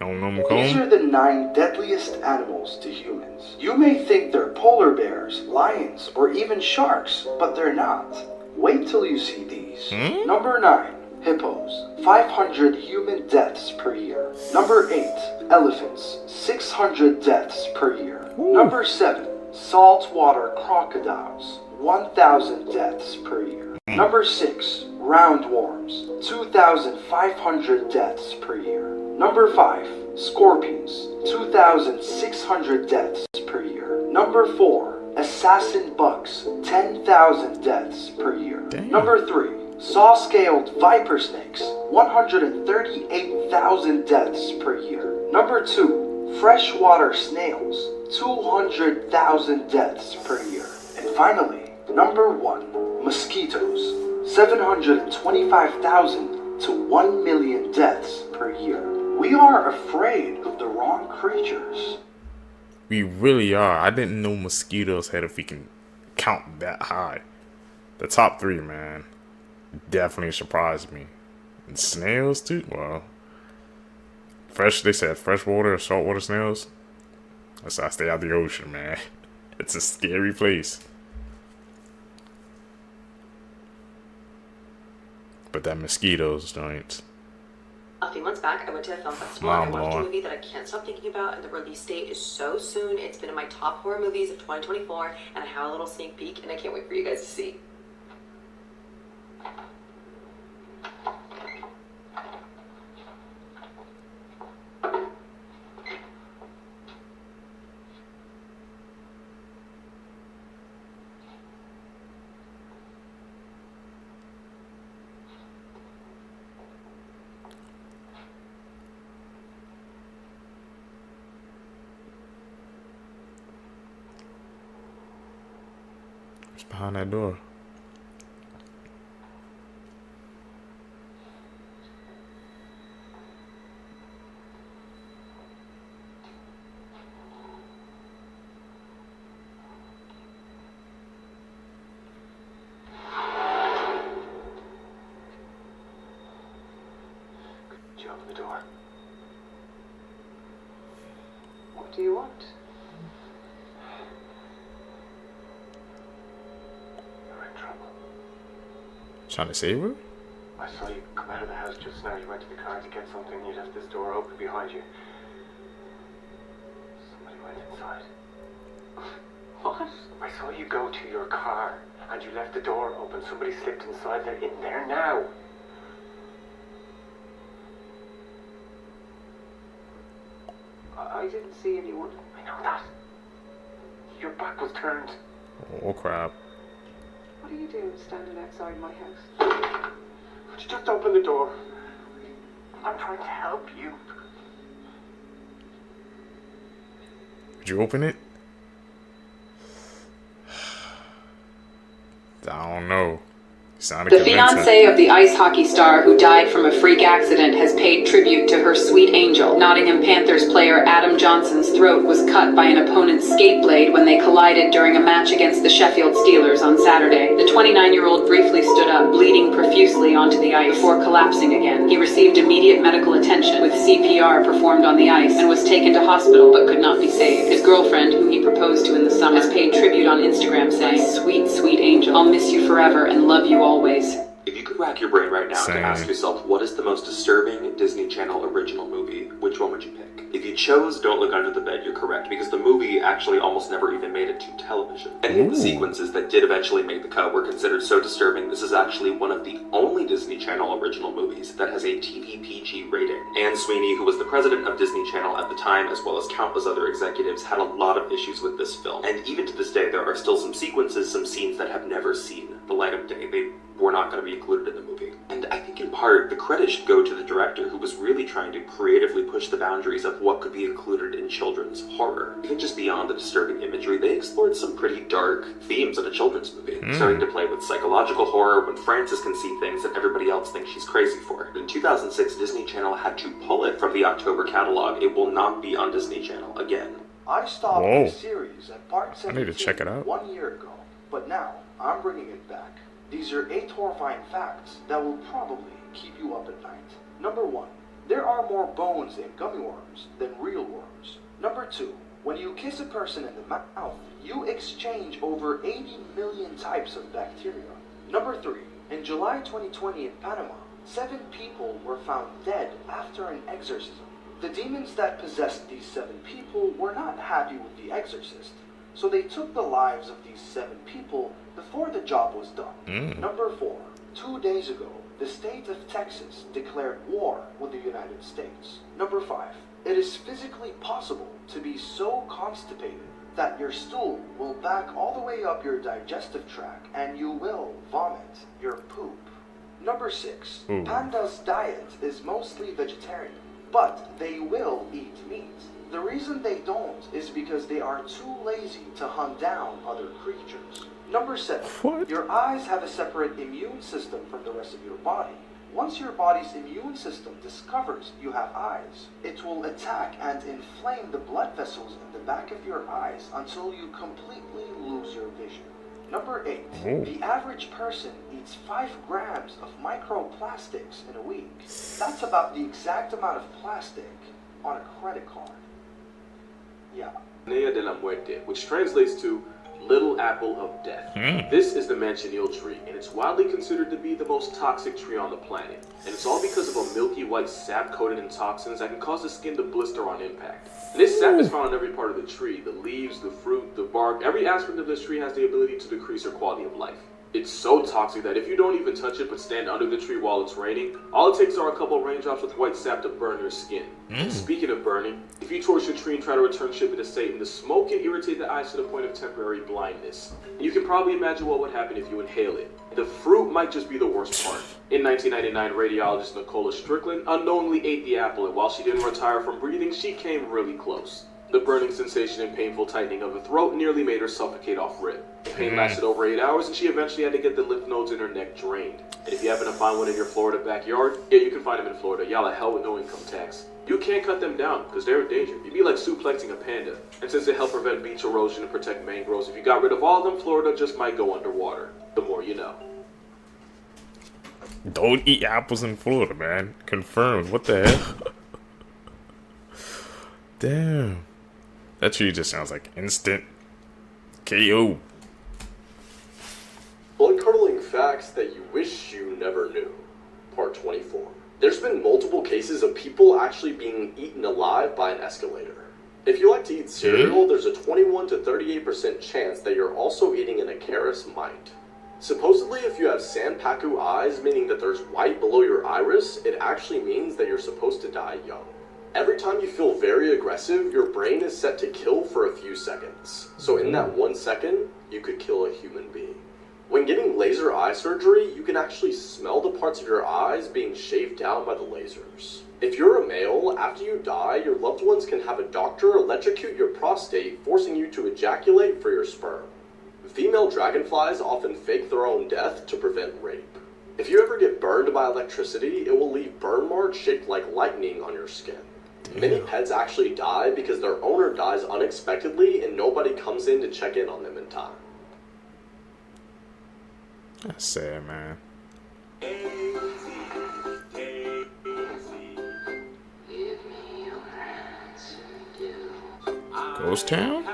These are the 9 deadliest animals to humans. You may think they're polar bears, lions, or even sharks, but they're not. Wait till you see these. Number 9. hippos, 500 human deaths per year. Number 8, elephants, 600 deaths per year. Number 7, saltwater crocodiles, 1,000 deaths per year. Number 6, roundworms, 2,500 deaths per year. Number 5, scorpions, 2,600 deaths per year. Number 4, assassin bugs, 10,000 deaths per year. Number 3, saw-scaled viper snakes, 138,000 deaths per year. Number 2, freshwater snails, 200,000 deaths per year. And finally, number 1, mosquitoes, 725,000 to 1 million deaths per year. We are afraid of the wrong creatures. We really are. I didn't know mosquitoes had a freaking count that high. The top 3, man, definitely surprised me. And snails too. Well, they said freshwater or saltwater snails. That's why I stay out of the ocean, man. It's a scary place. But that mosquitoes joint. A few months back, I went to a film festival and I watched a movie that I can't stop thinking about, and the release date is so soon. It's been in my top horror movies of 2024, and I have a little sneak peek, and I can't wait for you guys to see. Behind that door. Could you open the door? What do you want? Trying to save her? I saw you come out of the house just now. You went to the car to get something. You left this door open behind you. Somebody went inside. What? I saw you go to your car and you left the door open. Somebody slipped inside. They're in there now. I didn't see anyone. I know that. Your back was turned. Oh crap. What are you doing standing outside my house? Would you just open the door? I'm trying to help you. Would you open it? I don't know. The fiancée of the ice hockey star who died from a freak accident has paid tribute to her sweet angel. Nottingham Panthers player Adam Johnson's throat was cut by an opponent's skate blade when they collided during a match against the Sheffield Steelers on Saturday. The 29-year-old briefly stood up, bleeding profusely onto the ice before collapsing again. He received immediate medical attention with CPR performed on the ice and was taken to hospital but could not be saved. His girlfriend, who he proposed to in the summer, has paid tribute on Instagram saying, "Sweet, sweet angel, I'll miss you forever and love you always." If you could rack your brain right now to ask yourself what is the most disturbing Disney Channel original movie, which one would you pick? If you chose Don't Look Under the Bed, you're correct, because the movie actually almost never even made it to television. Any of the sequences that did eventually make the cut were considered so disturbing, this is actually one of the only Disney Channel original movies that has a TV PG rating. Anne Sweeney, who was the president of Disney Channel at the time, as well as countless other executives, had a lot of issues with this film. And even to this day, there are still some sequences, some scenes that have never seen the light of day. They were not going to be included in the movie. And I think in part, the credit should go to the director, who was really trying to creatively push the boundaries of what could be included in children's horror. Even just beyond the disturbing imagery, they explored some pretty dark themes in a children's movie, starting to play with psychological horror when Frances can see things that everybody else thinks she's crazy for. In 2006, Disney Channel had to pull it from the October catalog. It will not be on Disney Channel again. I stopped the series at part 17 I need to check it out. 1 year ago, but now I'm bringing it back. These are 8 horrifying facts that will probably keep you up at night. Number 1, there are more bones in gummy worms than real worms. Number 2, when you kiss a person in the mouth, you exchange over 80 million types of bacteria. Number 3, in July 2020 in Panama, 7 people were found dead after an exorcism. The demons that possessed these 7 people were not happy with the exorcist, so they took the lives of these 7 people before the job was done. Number 4. 2 days ago, the state of Texas declared war with the United States. Number 5. It is physically possible to be so constipated that your stool will back all the way up your digestive tract and you will vomit your poop. Number 6. Pandas' diet is mostly vegetarian, but they will eat meat. The reason they don't is because they are too lazy to hunt down other creatures. Number 7. Your eyes have a separate immune system from the rest of your body. Once your body's immune system discovers you have eyes, it will attack and inflame the blood vessels in the back of your eyes until you completely lose your vision. Number 8. The average person eats 5 grams of microplastics in a week. That's about the exact amount of plastic on a credit card. Yeah. Nea de la Muerte, which translates to Little Apple of Death. This is the Manchineel tree, and it's widely considered to be the most toxic tree on the planet. And it's all because of a milky white sap coated in toxins that can cause the skin to blister on impact. And this sap is found in every part of the tree. The leaves, the fruit, the bark, every aspect of this tree has the ability to decrease your quality of life. It's so toxic that if you don't even touch it but stand under the tree while it's raining, all it takes are a couple raindrops with white sap to burn your skin. And speaking of burning, if you torch your tree and try to return shipment to Satan, the smoke can irritate the eyes to the point of temporary blindness. And you can probably imagine what would happen if you inhale it. The fruit might just be the worst part. In 1999, radiologist Nicola Strickland unknowingly ate the apple, and while she didn't retire from breathing, she came really close. The burning sensation and painful tightening of the throat nearly made her suffocate off rip. The pain lasted over 8 hours, and she eventually had to get the lymph nodes in her neck drained. And if you happen to find one in your Florida backyard, yeah, you can find them in Florida. Y'all are hell with no income tax. You can't cut them down, because they're in danger. You'd be like suplexing a panda. And since they help prevent beach erosion and protect mangroves, if you got rid of all of them, Florida just might go underwater. The more you know. Don't eat apples in Florida, man. Confirmed. What the hell? Damn. That tree just sounds like instant KO. Blood-curdling facts that you wish you never knew. Part 24. There's been multiple cases of people actually being eaten alive by an escalator. If you like to eat cereal, there's a 21 to 38% chance that you're also eating an Aghori mite. Supposedly, if you have Sanpaku eyes, meaning that there's white below your iris, it actually means that you're supposed to die young. Every time you feel very aggressive, your brain is set to kill for a few seconds. So in that 1 second, you could kill a human being. When getting laser eye surgery, you can actually smell the parts of your eyes being shaved down by the lasers. If you're a male, after you die, your loved ones can have a doctor electrocute your prostate, forcing you to ejaculate for your sperm. Female dragonflies often fake their own death to prevent rape. If you ever get burned by electricity, it will leave burn marks shaped like lightning on your skin. Many pets actually die because their owner dies unexpectedly and nobody comes in to check in on them in time. That's sad, man. Ghost Town?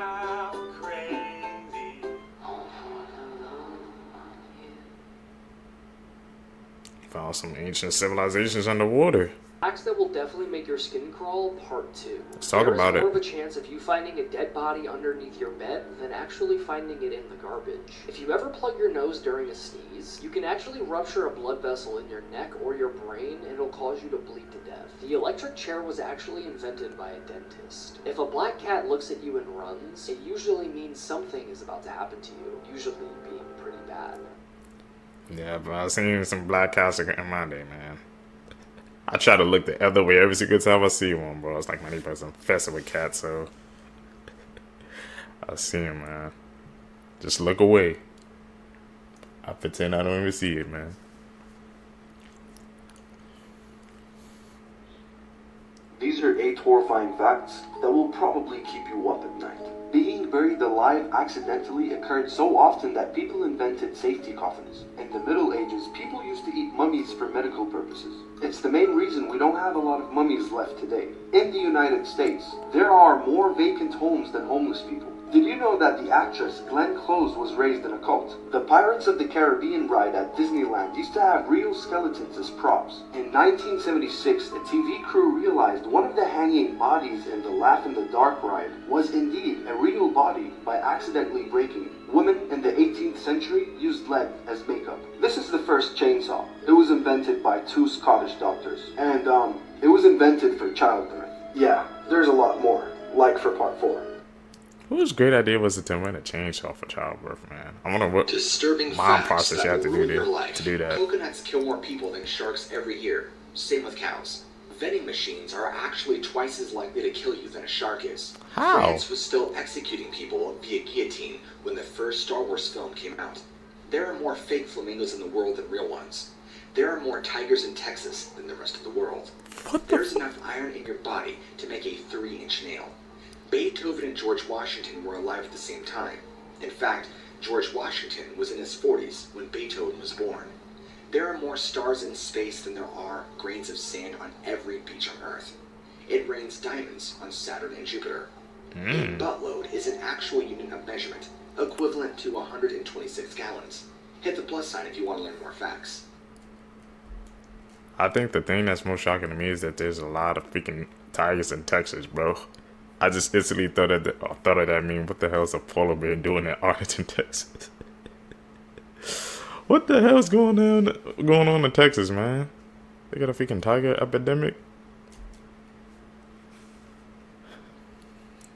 Found some ancient civilizations underwater. Facts that will definitely make your skin crawl, part 2. Let's talk about it. There's more of a chance of you finding a dead body underneath your bed than actually finding it in the garbage. If you ever plug your nose during a sneeze, you can actually rupture a blood vessel in your neck or your brain and it'll cause you to bleed to death. The electric chair was actually invented by a dentist. If a black cat looks at you and runs, it usually means something is about to happen to you, usually being pretty bad. Yeah, but I've seen some black cats in my day, man. I try to look the other way every single time I see one, bro. It's like my neighbor's infested with cats, so I see him, man. Just look away. I pretend I don't even see it, man. These are 8 horrifying facts that will probably keep you up at night. Being buried alive accidentally occurred so often that people invented safety coffins. In the Middle Ages, people used to eat mummies for medical purposes. It's the main reason we don't have a lot of mummies left today. In the United States, there are more vacant homes than homeless people. Did you know that the actress Glenn Close was raised in a cult? The Pirates of the Caribbean ride at Disneyland used to have real skeletons as props. In 1976, a TV crew realized one of the hanging bodies in the Laugh in the Dark ride was indeed a real body by accidentally breaking it. Women in the 18th century used lead as makeup. This is the first chainsaw. It was invented by 2 Scottish doctors. And, it was invented for childbirth. Yeah, there's a lot more. Like for part 4. Whose great idea was it to invent a chainsaw for childbirth, man? I wonder what disturbing mom facts process that you have to will do ruin your life. to do that. Coconuts kill more people than sharks every year. Same with cows. Vending machines are actually twice as likely to kill you than a shark is. How? France was still executing people via guillotine when the first Star Wars film came out. There are more fake flamingos in the world than real ones. There are more tigers in Texas than the rest of the world. There's enough iron in your body to make a 3-inch nail. Beethoven and George Washington were alive at the same time. In fact, George Washington was in his 40s when Beethoven was born. There are more stars in space than there are grains of sand on every beach on Earth. It rains diamonds on Saturn and Jupiter. A buttload is an actual unit of measurement, equivalent to 126 gallons. Hit the plus sign if you want to learn more facts. I think the thing that's most shocking to me is that there's a lot of freaking tigers in Texas, bro. I just instantly thought of that. I mean, what the hell is a polar bear doing in Arlington, Texas? What the hell's going on in Texas, man? They got a freaking tiger epidemic.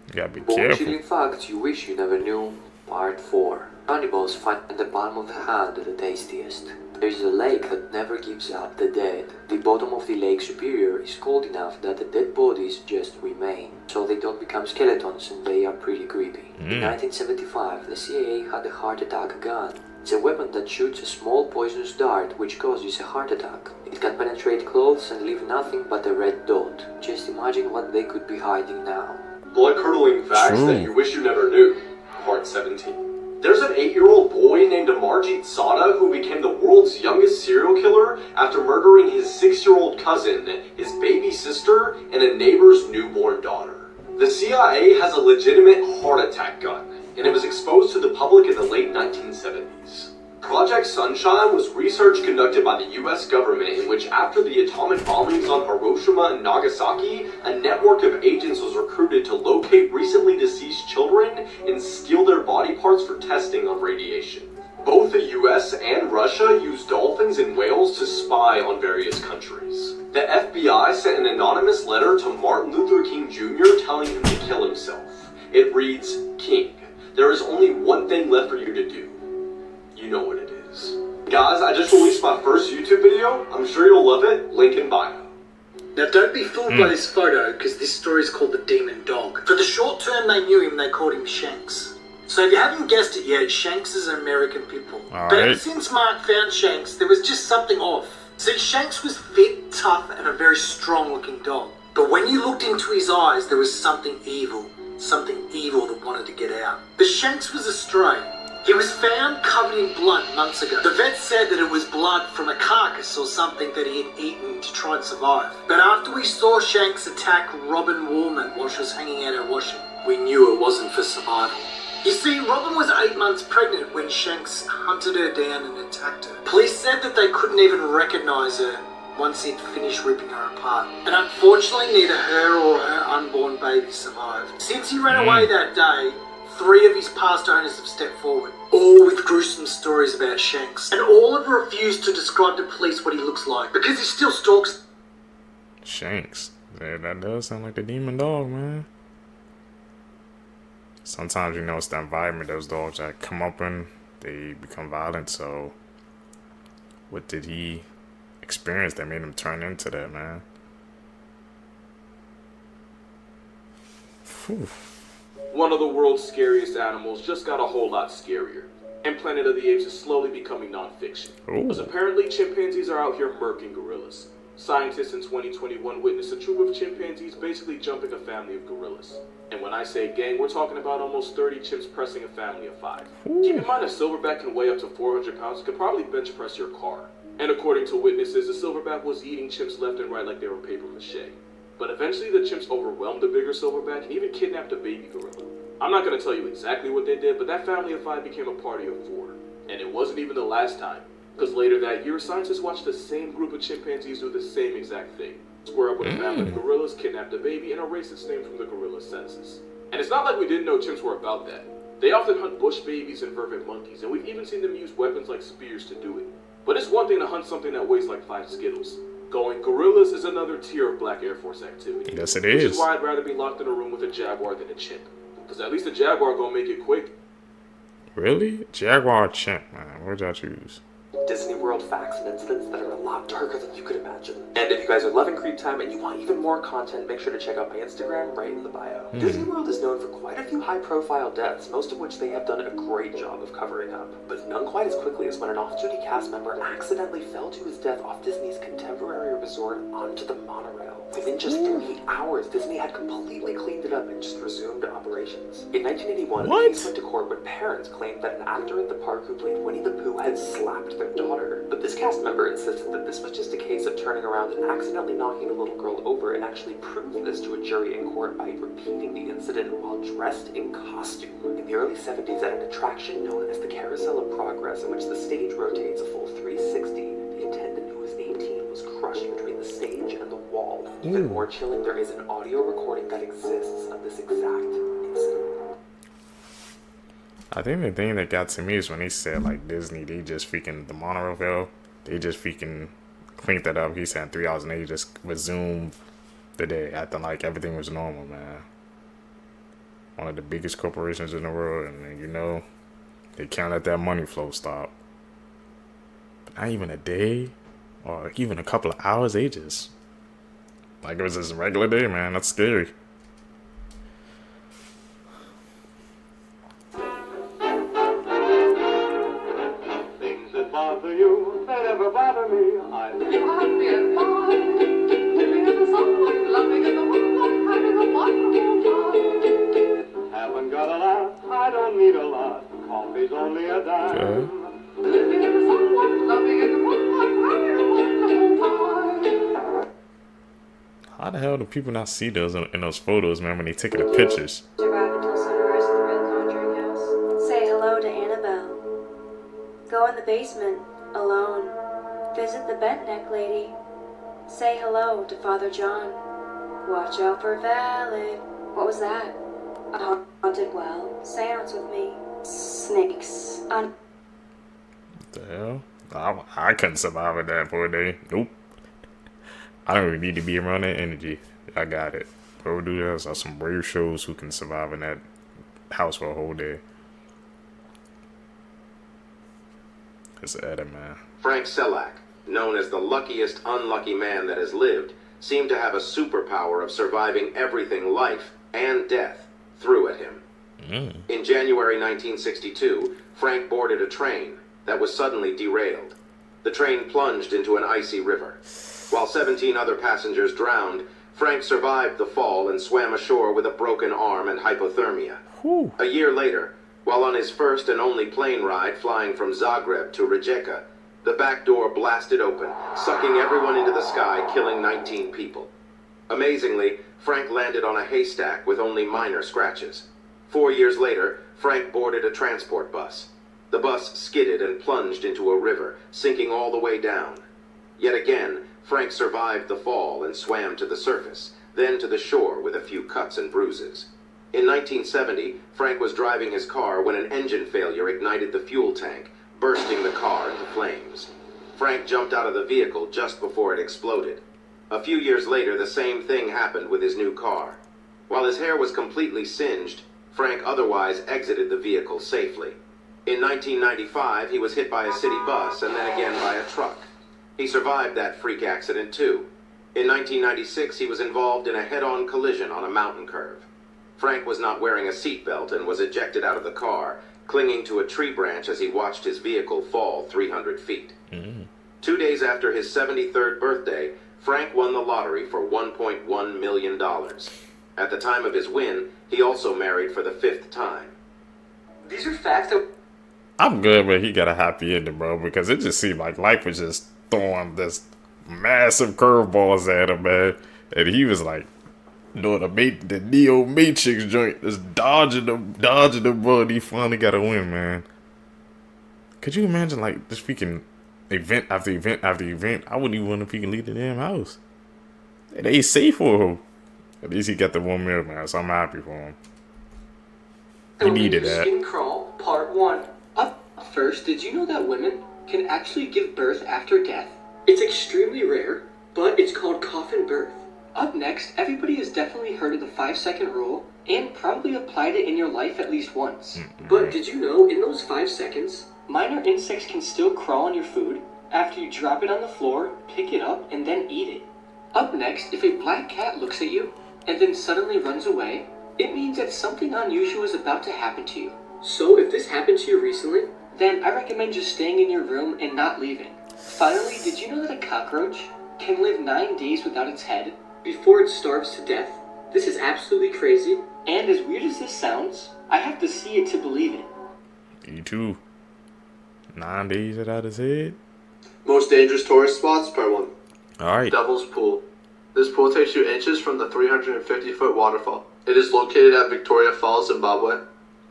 You gotta be careful. Chilling facts you wish you never knew. Part 4. Cannibals find in the palm of the hand the tastiest. There is a lake that never gives up the dead. The bottom of the Lake Superior is cold enough that the dead bodies just remain, so they don't become skeletons and they are pretty creepy. In 1975, the CIA had a heart attack gun. It's a weapon that shoots a small poisonous dart which causes a heart attack. It can penetrate clothes and leave nothing but a red dot. Just imagine what they could be hiding now. Blood-curdling facts that you wish you never knew. Part 17. There's an 8-year-old boy named Amarjit Sada who became the world's youngest serial killer after murdering his 6-year-old cousin, his baby sister, and a neighbor's newborn daughter. The CIA has a legitimate heart attack gun, and it was exposed to the public in the late 1970s. Project Sunshine was research conducted by the US government in which after the atomic bombings on Hiroshima and Nagasaki, a network of agents was recruited to locate recently deceased children and steal their body parts for testing on radiation. Both the US and Russia used dolphins and whales to spy on various countries. The FBI sent an anonymous letter to Martin Luther King Jr. telling him to kill himself. It reads, "King, there is only one thing left for you to do. You know what it is." Guys, I just released my first YouTube video. I'm sure you'll love it. Link in bio. Now don't be fooled by this photo, because this story is called The Demon Dog. For the short term they knew him, they called him Shanks. So if you haven't guessed it yet, Shanks is an American pit bull. But ever since Mark found Shanks, there was just something off. See, Shanks was fit, tough, and a very strong looking dog. But when you looked into his eyes, there was something evil that wanted to get out. But Shanks was a stray. He was found covered in blood months ago. The vet said that it was blood from a carcass or something that he had eaten to try and survive. But after we saw Shanks attack Robin Woolman while she was hanging out her washing, we knew it wasn't for survival. You see, Robin was 8 months pregnant when Shanks hunted her down and attacked her. Police said that they couldn't even recognize her once he'd finished ripping her apart. And unfortunately, neither her or her unborn baby survived. Since he ran away that day, 3 of his past owners have stepped forward, all with gruesome stories about Shanks. And all have refused to describe to police what he looks like, because he still stalks. Shanks. Yeah, that does sound like the demon dog, man. Sometimes, you know, it's the environment those dogs that come up in, they become violent, so what did he experience that made him turn into that, man? Whew. One of the world's scariest animals just got a whole lot scarier, and Planet of the Apes is slowly becoming non-fiction. Because apparently chimpanzees are out here murking gorillas. Scientists in 2021 witnessed a troop of chimpanzees basically jumping a family of gorillas. And when I say gang, we're talking about almost 30 chimps pressing a family of 5. Keep in mind a silverback can weigh up to 400 pounds, could probably bench press your car. And according to witnesses, the silverback was eating chimps left and right like they were paper mache. But eventually the chimps overwhelmed the bigger silverback and even kidnapped a baby gorilla. I'm not going to tell you exactly what they did, but that family of 5 became a party of 4. And it wasn't even the last time, because later that year, scientists watched the same group of chimpanzees do the same exact thing. Square up with a family of gorillas, kidnap the baby, and erase its name from the gorilla census. And it's not like we didn't know chimps were about that. They often hunt bush babies and vervet monkeys, and we've even seen them use weapons like spears to do it. But it's one thing to hunt something that weighs like 5 Skittles. Going gorillas is another tier of Black Air Force activity. Yes, it Which is. is why I'd rather be locked in a room with a jaguar than a chimp. Because at least the jaguar gonna make it quick. Really? Jaguar or chimp, man? What'd y'all choose? Disney World facts and incidents that are a lot darker than you could imagine. And if you guys are loving Creep Time and you want even more content, make sure to check out my Instagram right in the bio. Disney World is known for quite a few high-profile deaths, most of which they have done a great job of covering up. But none quite as quickly as when an off-duty cast member accidentally fell to his death off Disney's contemporary resort onto the monorail. Within just 3 hours, Disney had completely cleaned it up and just resumed operations. In 1981, a case went to court when parents claimed that an actor at the park who played Winnie the Pooh had slapped their daughter. But this cast member insisted that this was just a case of turning around and accidentally knocking a little girl over, and actually proved this to a jury in court by repeating the incident while dressed in costume. In the early 70s, at an attraction known as the Carousel of Progress, in which the stage rotates a full 360, the attendant who was 18 was crushed between the stage and the wall. Even more chilling, there is an audio recording that exists of this exact incident. I think the thing that got to me is when he said, like, Disney, they just freaking, the monorail, they just freaking cleaned that up. He said 3 hours and they just resumed the day, acting like everything was normal, man. One of the biggest corporations in the world, and you know, they can't let that money flow stop. But not even a day, or even a couple of hours, they just, like it was just a regular day, man. That's scary. Things that bother you, they never bother me. You have me at fine. Living in the sunlight, laughing in the moonlight, having a wonderful time. Haven't got a lot, I don't need a lot. Coffee's only a dime. Living in the sunlight, laughing in the moonlight, having a wonderful time. How the hell do people not see those in those photos, man, when they taking the pictures? Survive until sunrise at the real Conjuring House. Say hello to Annabelle. Go in the basement, alone. Visit the bent neck lady. Say hello to Father John. Watch out for Valid. What was that? A haunted well. Seance with me. Snakes. What the hell? I couldn't survive with that for a day. Nope. I don't even need to be around that energy. I got it. Whoever do this are some brave shows who can survive in that house for a whole day. It's Adam, man. Frane Selak, known as the luckiest unlucky man that has lived, seemed to have a superpower of surviving everything life and death threw at him. In January 1962, Frank boarded a train that was suddenly derailed. The train plunged into an icy river. While 17 other passengers drowned, Frank survived the fall and swam ashore with a broken arm and hypothermia. A year later, while on his first and only plane ride flying from Zagreb to Rijeka, the back door blasted open, sucking everyone into the sky, killing 19 people. Amazingly, Frank landed on a haystack with only minor scratches. 4 years later, Frank boarded a transport bus. The bus skidded and plunged into a river, sinking all the way down. Yet again, Frank survived the fall and swam to the surface, then to the shore with a few cuts and bruises. In 1970, Frank was driving his car when an engine failure ignited the fuel tank, bursting the car into flames. Frank jumped out of the vehicle just before it exploded. A few years later, the same thing happened with his new car. While his hair was completely singed, Frank otherwise exited the vehicle safely. In 1995, he was hit by a city bus and then again by a truck. He survived that freak accident too. In 1996, he was involved in a head-on collision on a mountain curve. Frank was not wearing a seatbelt and was ejected out of the car, clinging to a tree branch as he watched his vehicle fall 300 feet. 2 days after his 73rd birthday, Frank won the lottery for $1.1 million. At the time of his win, he also married for the 5th time. These are facts that... I'm good, but he got a happy ending, bro, because it just seemed like life was just throwing this massive curveballs at him, man. And he was like No, the Neo Matrix joint is dodging the bullet. He finally got a win, man. Could you imagine, like, this freaking event after event after event? I wouldn't even want to freaking leave the damn house. They safe for him. At least he got the 1 mil, man, so I'm happy for him. He needed that. Skin crawl, part 1. Up first, did you know that women can actually give birth after death? It's extremely rare, but it's called coffin birth. Up next, everybody has definitely heard of the 5-second rule and probably applied it in your life at least once. But did you know in those 5 seconds, minor insects can still crawl on your food after you drop it on the floor, pick it up, and then eat it? Up next, if a black cat looks at you and then suddenly runs away, it means that something unusual is about to happen to you. So if this happened to you recently, then I recommend just staying in your room and not leaving. Finally, did you know that a cockroach can live 9 days without its head before it starves to death? This is absolutely crazy, and as weird as this sounds, I have to see it to believe it. Me too. 9 days without his head? Most dangerous tourist spots, part 1. Alright. Devil's Pool. This pool takes you inches from the 350-foot waterfall. It is located at Victoria Falls, Zimbabwe.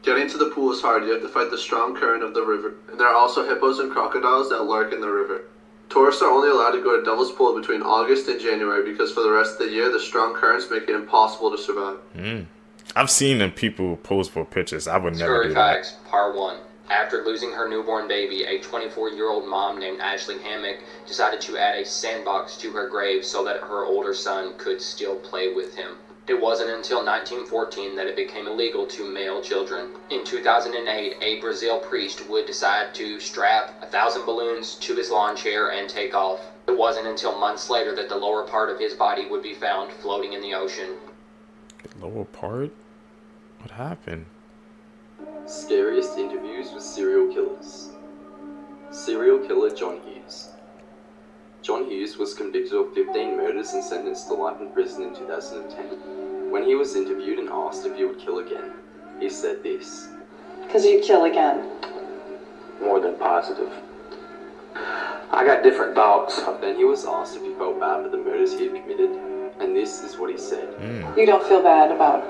Getting to the pool is hard. You have to fight the strong current of the river. And there are also hippos and crocodiles that lurk in the river. Tourists are only allowed to go to Devil's Pool between August and January because for the rest of the year, the strong currents make it impossible to survive. I've seen them people pose for pictures. I would never Story do that. facts, part 1. After losing her newborn baby, a 24-year-old mom named Ashley Hammock decided to add a sandbox to her grave so that her older son could still play with him. It wasn't until 1914 that it became illegal to mail children. In 2008, a Brazil priest would decide to strap 1,000 balloons to his lawn chair and take off. It wasn't until months later that the lower part of his body would be found floating in the ocean. The lower part? What happened? Scariest interviews with serial killers. Serial killer John Hughes. John Hughes was convicted of 15 murders and sentenced to life in prison in 2010. When he was interviewed and asked if he would kill again, he said this. Because you'd kill again. More than positive. I got different thoughts. Then he was asked if he felt bad for the murders he had committed, and this is what he said. You don't feel bad about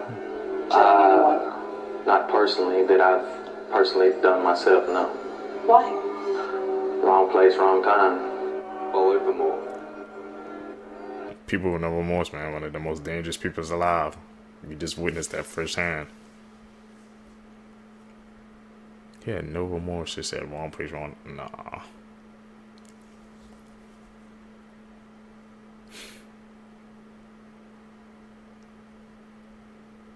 killing anyone? Not personally, that I've personally done myself, no. Why? Wrong place, wrong time. Follow for more. People with no remorse, man. One of the most dangerous people alive. You just witnessed that firsthand. He had no remorse. He said wrong place, wrong. Nah.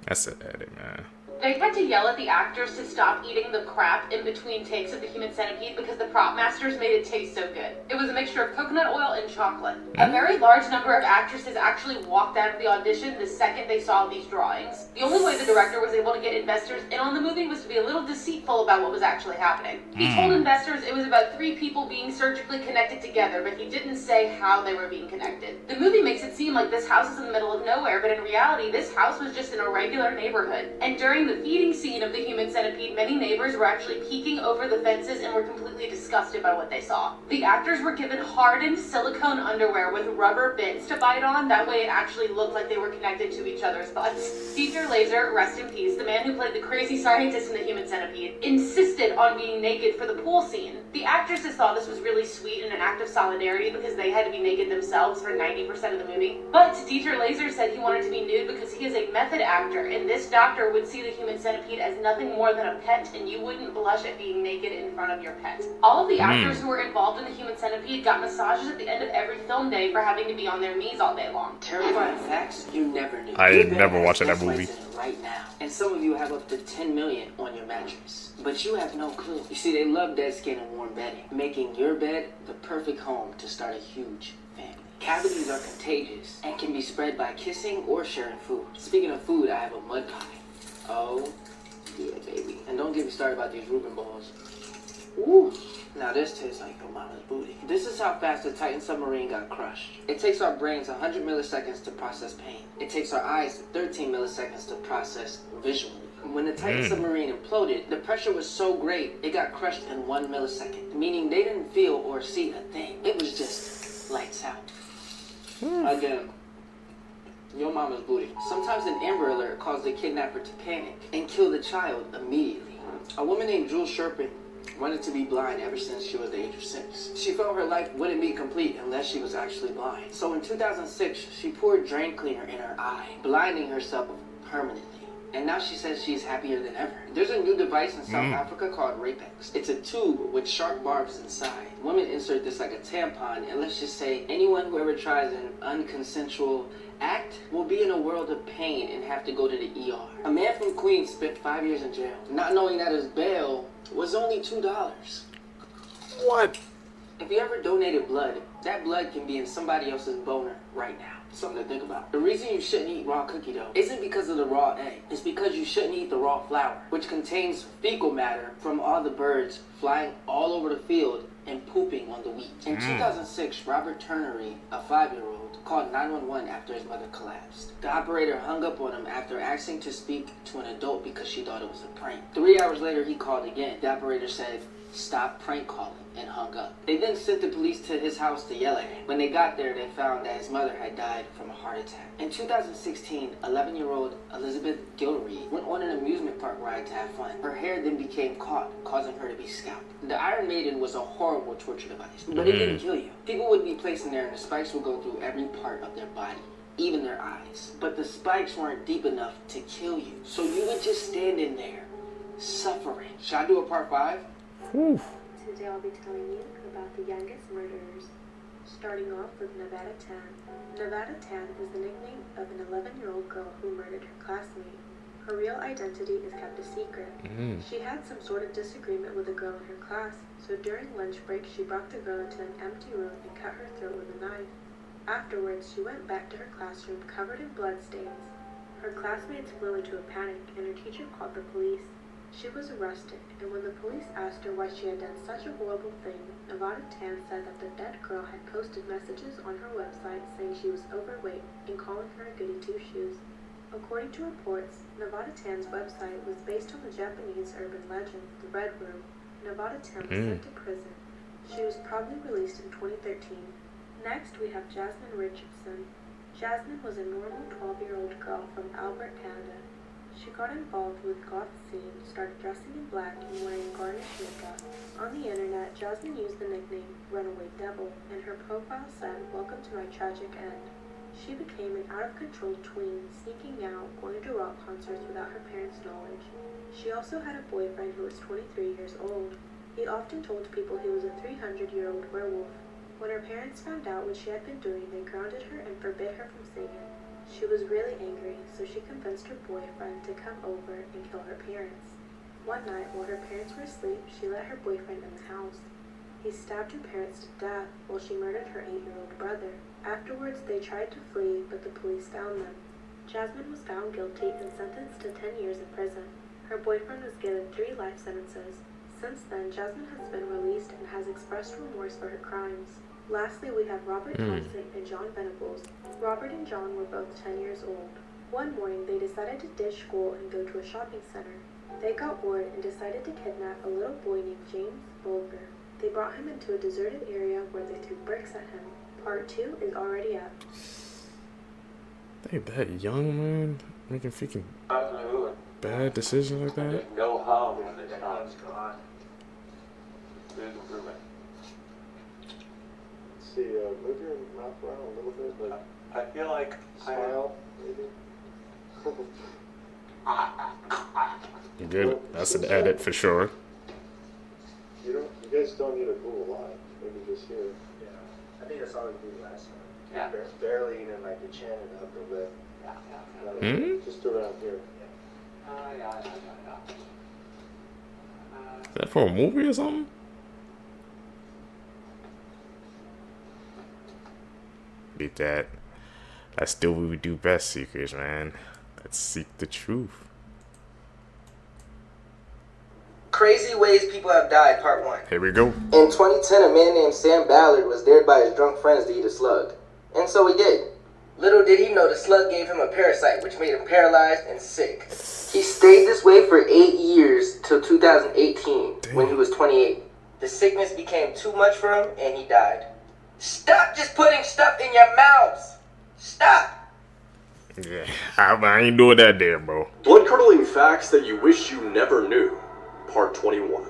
That's an edit, man. They had to yell at the actors to stop eating the crap in between takes of the human centipede because the prop masters made it taste so good. It was a mixture of coconut oil and chocolate. A very large number of actresses actually walked out of the audition the second they saw these drawings. The only way the director was able to get investors in on the movie was to be a little deceitful about what was actually happening. He told investors it was about 3 people being surgically connected together, but he didn't say how they were being connected. The movie makes it seem like this house is in the middle of nowhere, but in reality, this house was just in a regular neighborhood. And during the feeding scene of the human centipede, many neighbors were actually peeking over the fences and were completely disgusted by what they saw. The actors were given hardened silicone underwear with rubber bits to bite on, that way it actually looked like they were connected to each other's butts. Teacher Laser, rest in peace, the man who played the crazy scientist in the human centipede, insisted on being naked for the pool scene. The actresses thought this was really sweet and an act of solidarity because they had to be naked themselves for 90% of the movie. But Teacher Laser said he wanted to be nude because he is a method actor, and this doctor would see the human centipede as nothing more than a pet, and you wouldn't blush at being naked in front of your pet. All of the actors who were involved in the human centipede got massages at the end of every film day for having to be on their knees all day long. Terrifying facts you never knew. I ain't never watched that movie. Right now. And some of you have up to 10 million on your mattress. But you have no clue. You see, they love dead skin and warm bedding, making your bed the perfect home to start a huge family. Cavities are contagious and can be spread by kissing or sharing food. Speaking of food, I have a mud pie. Oh, yeah, baby. And don't get me started about these Reuben balls. Ooh. Now this tastes like your mama's booty. This is how fast the Titan submarine got crushed. It takes our brains 100 milliseconds to process pain. It takes our eyes 13 milliseconds to process visually. When the Titan submarine imploded, the pressure was so great, it got crushed in 1 millisecond, meaning they didn't feel or see a thing. It was just lights out. Again. Your mama's booty. Sometimes an Amber Alert caused the kidnapper to panic and kill the child immediately. A woman named Jules Sherpin wanted to be blind ever since she was the age of 6. She felt her life wouldn't be complete unless she was actually blind. So in 2006, she poured drain cleaner in her eye, blinding herself permanently. And now she says she's happier than ever. There's a new device in South Africa called Rapex. It's a tube with sharp barbs inside. Women insert this like a tampon, and let's just say anyone who ever tries an unconsensual act will be in a world of pain and have to go to the ER. A man from Queens spent 5 years in jail, not knowing that his bail was only $2. What? If you ever donated blood, that blood can be in somebody else's boner right now. Something to think about. The reason you shouldn't eat raw cookie dough isn't because of the raw egg. It's because you shouldn't eat the raw flour, which contains fecal matter from all the birds flying all over the field and pooping on the wheat. In 2006, Robert Turnery, a 5-year-old, called 911 after his mother collapsed. The operator hung up on him after asking to speak to an adult because she thought it was a prank. 3 hours later, he called again. The operator said, "Stop prank calling," and hung up. They then sent the police to his house to yell at him. When they got there, they found that his mother had died from a heart attack. In 2016, 11-year-old Elizabeth Gilreed went on an amusement park ride to have fun. Her hair then became caught, causing her to be scalped. The Iron Maiden was a horrible torture device, but it didn't kill you. People would be placed in there and the spikes would go through every part of their body, even their eyes. But the spikes weren't deep enough to kill you, so you would just stand in there, suffering. Should I do a part 5? Today I'll be telling you about the youngest murderers, starting off with Nevada Tan. Nevada Tan is the nickname of an 11-year-old girl who murdered her classmate. Her real identity is kept a secret. She had some sort of disagreement with a girl in her class, so during lunch break she brought the girl into an empty room and cut her throat with a knife. Afterwards, she went back to her classroom covered in bloodstains. Her classmates flew into a panic and her teacher called the police. She was arrested, and when the police asked her why she had done such a horrible thing, Nevada Tan said that the dead girl had posted messages on her website saying she was overweight and calling her a goody two-shoes. According to reports, Nevada Tan's website was based on the Japanese urban legend, the Red Room. Nevada Tan was sent to prison. She was probably released in 2013. Next, we have Jasmine Richardson. Jasmine was a normal 12-year-old girl from Albert, Canada. She got involved with goth scene, started dressing in black and wearing garnished makeup. On the internet, Jasmine used the nickname Runaway Devil, and her profile said, "Welcome to my tragic end." She became an out-of-control tween, sneaking out, going to rock concerts without her parents' knowledge. She also had a boyfriend who was 23 years old. He often told people he was a 300-year-old werewolf. When her parents found out what she had been doing, they grounded her and forbid her from singing. She was really angry, so she convinced her boyfriend to come over and kill her parents. One night, while her parents were asleep, she let her boyfriend in the house. He stabbed her parents to death while she murdered her 8-year-old brother. Afterwards, they tried to flee, but the police found them. Jasmine was found guilty and sentenced to 10 years in prison. Her boyfriend was given 3 life sentences. Since then, Jasmine has been released and has expressed remorse for her crimes. Lastly, we have Robert Thompson and John Venables. Robert and John were both 10 years old. One morning, they decided to ditch school and go to a shopping center. They got bored and decided to kidnap a little boy named James Bulger. They brought him into a deserted area where they threw bricks at him. Part 2 is already up. They that young, man, making freaking bad decisions like that. There's no harm in this house. There's improvement. See, move your mouth around a little bit, like I feel like smile, maybe. Good. That's an edit for sure. You guys don't need to move a lot. Maybe just here. Yeah, I think that's all we did last time. Yeah. Barely even like the chin and upper lip. Just around here. Is that for a movie or something? Beat that. That's still what we do best, seekers, man. Let's seek the truth. Crazy Ways People Have Died, Part 1. Here we go. In 2010, a man named Sam Ballard was dared by his drunk friends to eat a slug. And so he did. Little did he know the slug gave him a parasite, which made him paralyzed and sick. He stayed this way for 8 years till 2018, when he was 28. The sickness became too much for him, and he died. Stop just putting stuff in your mouths! Stop! Yeah, I ain't doing that there, bro. Blood-curdling facts that you wish you never knew. Part 21.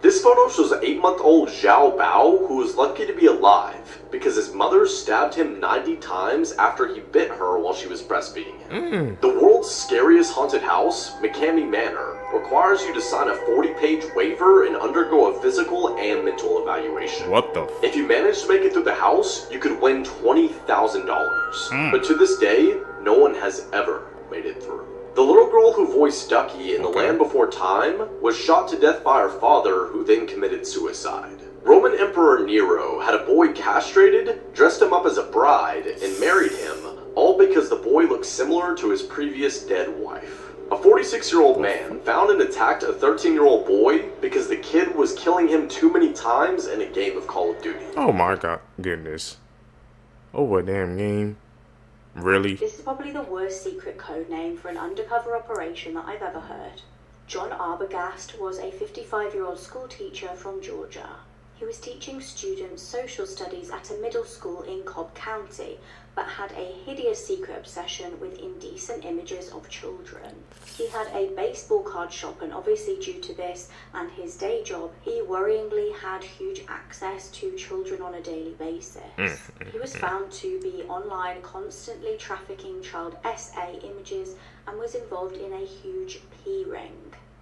This photo shows an 8-month-old Zhao Bao who was lucky to be alive because his mother stabbed him 90 times after he bit her while she was breastfeeding him. The world's scariest haunted house, McCamey Manor, requires you to sign a 40-page waiver and undergo a physical and mental evaluation. What the If you manage to make it through the house, you could win $20,000. But to this day, no one has ever made it through. The little girl who voiced Ducky in The Land Before Time was shot to death by her father, who then committed suicide. Roman Emperor Nero had a boy castrated, dressed him up as a bride, and married him, all because the boy looked similar to his previous dead wife. A 46-year-old man found and attacked a 13-year-old boy because the kid was killing him too many times in a game of Call of Duty. Oh my god, goodness. Oh, a damn game. Really? This is probably the worst secret code name for an undercover operation that I've ever heard. John Arbogast was a 55-year-old school teacher from Georgia. He was teaching students social studies at a middle school in Cobb County, but had a hideous secret obsession with indecent images of children. He had a baseball card shop, and obviously due to this and his day job, he worryingly had huge access to children on a daily basis. He was found to be online constantly trafficking child SA images and was involved in a huge P-ring.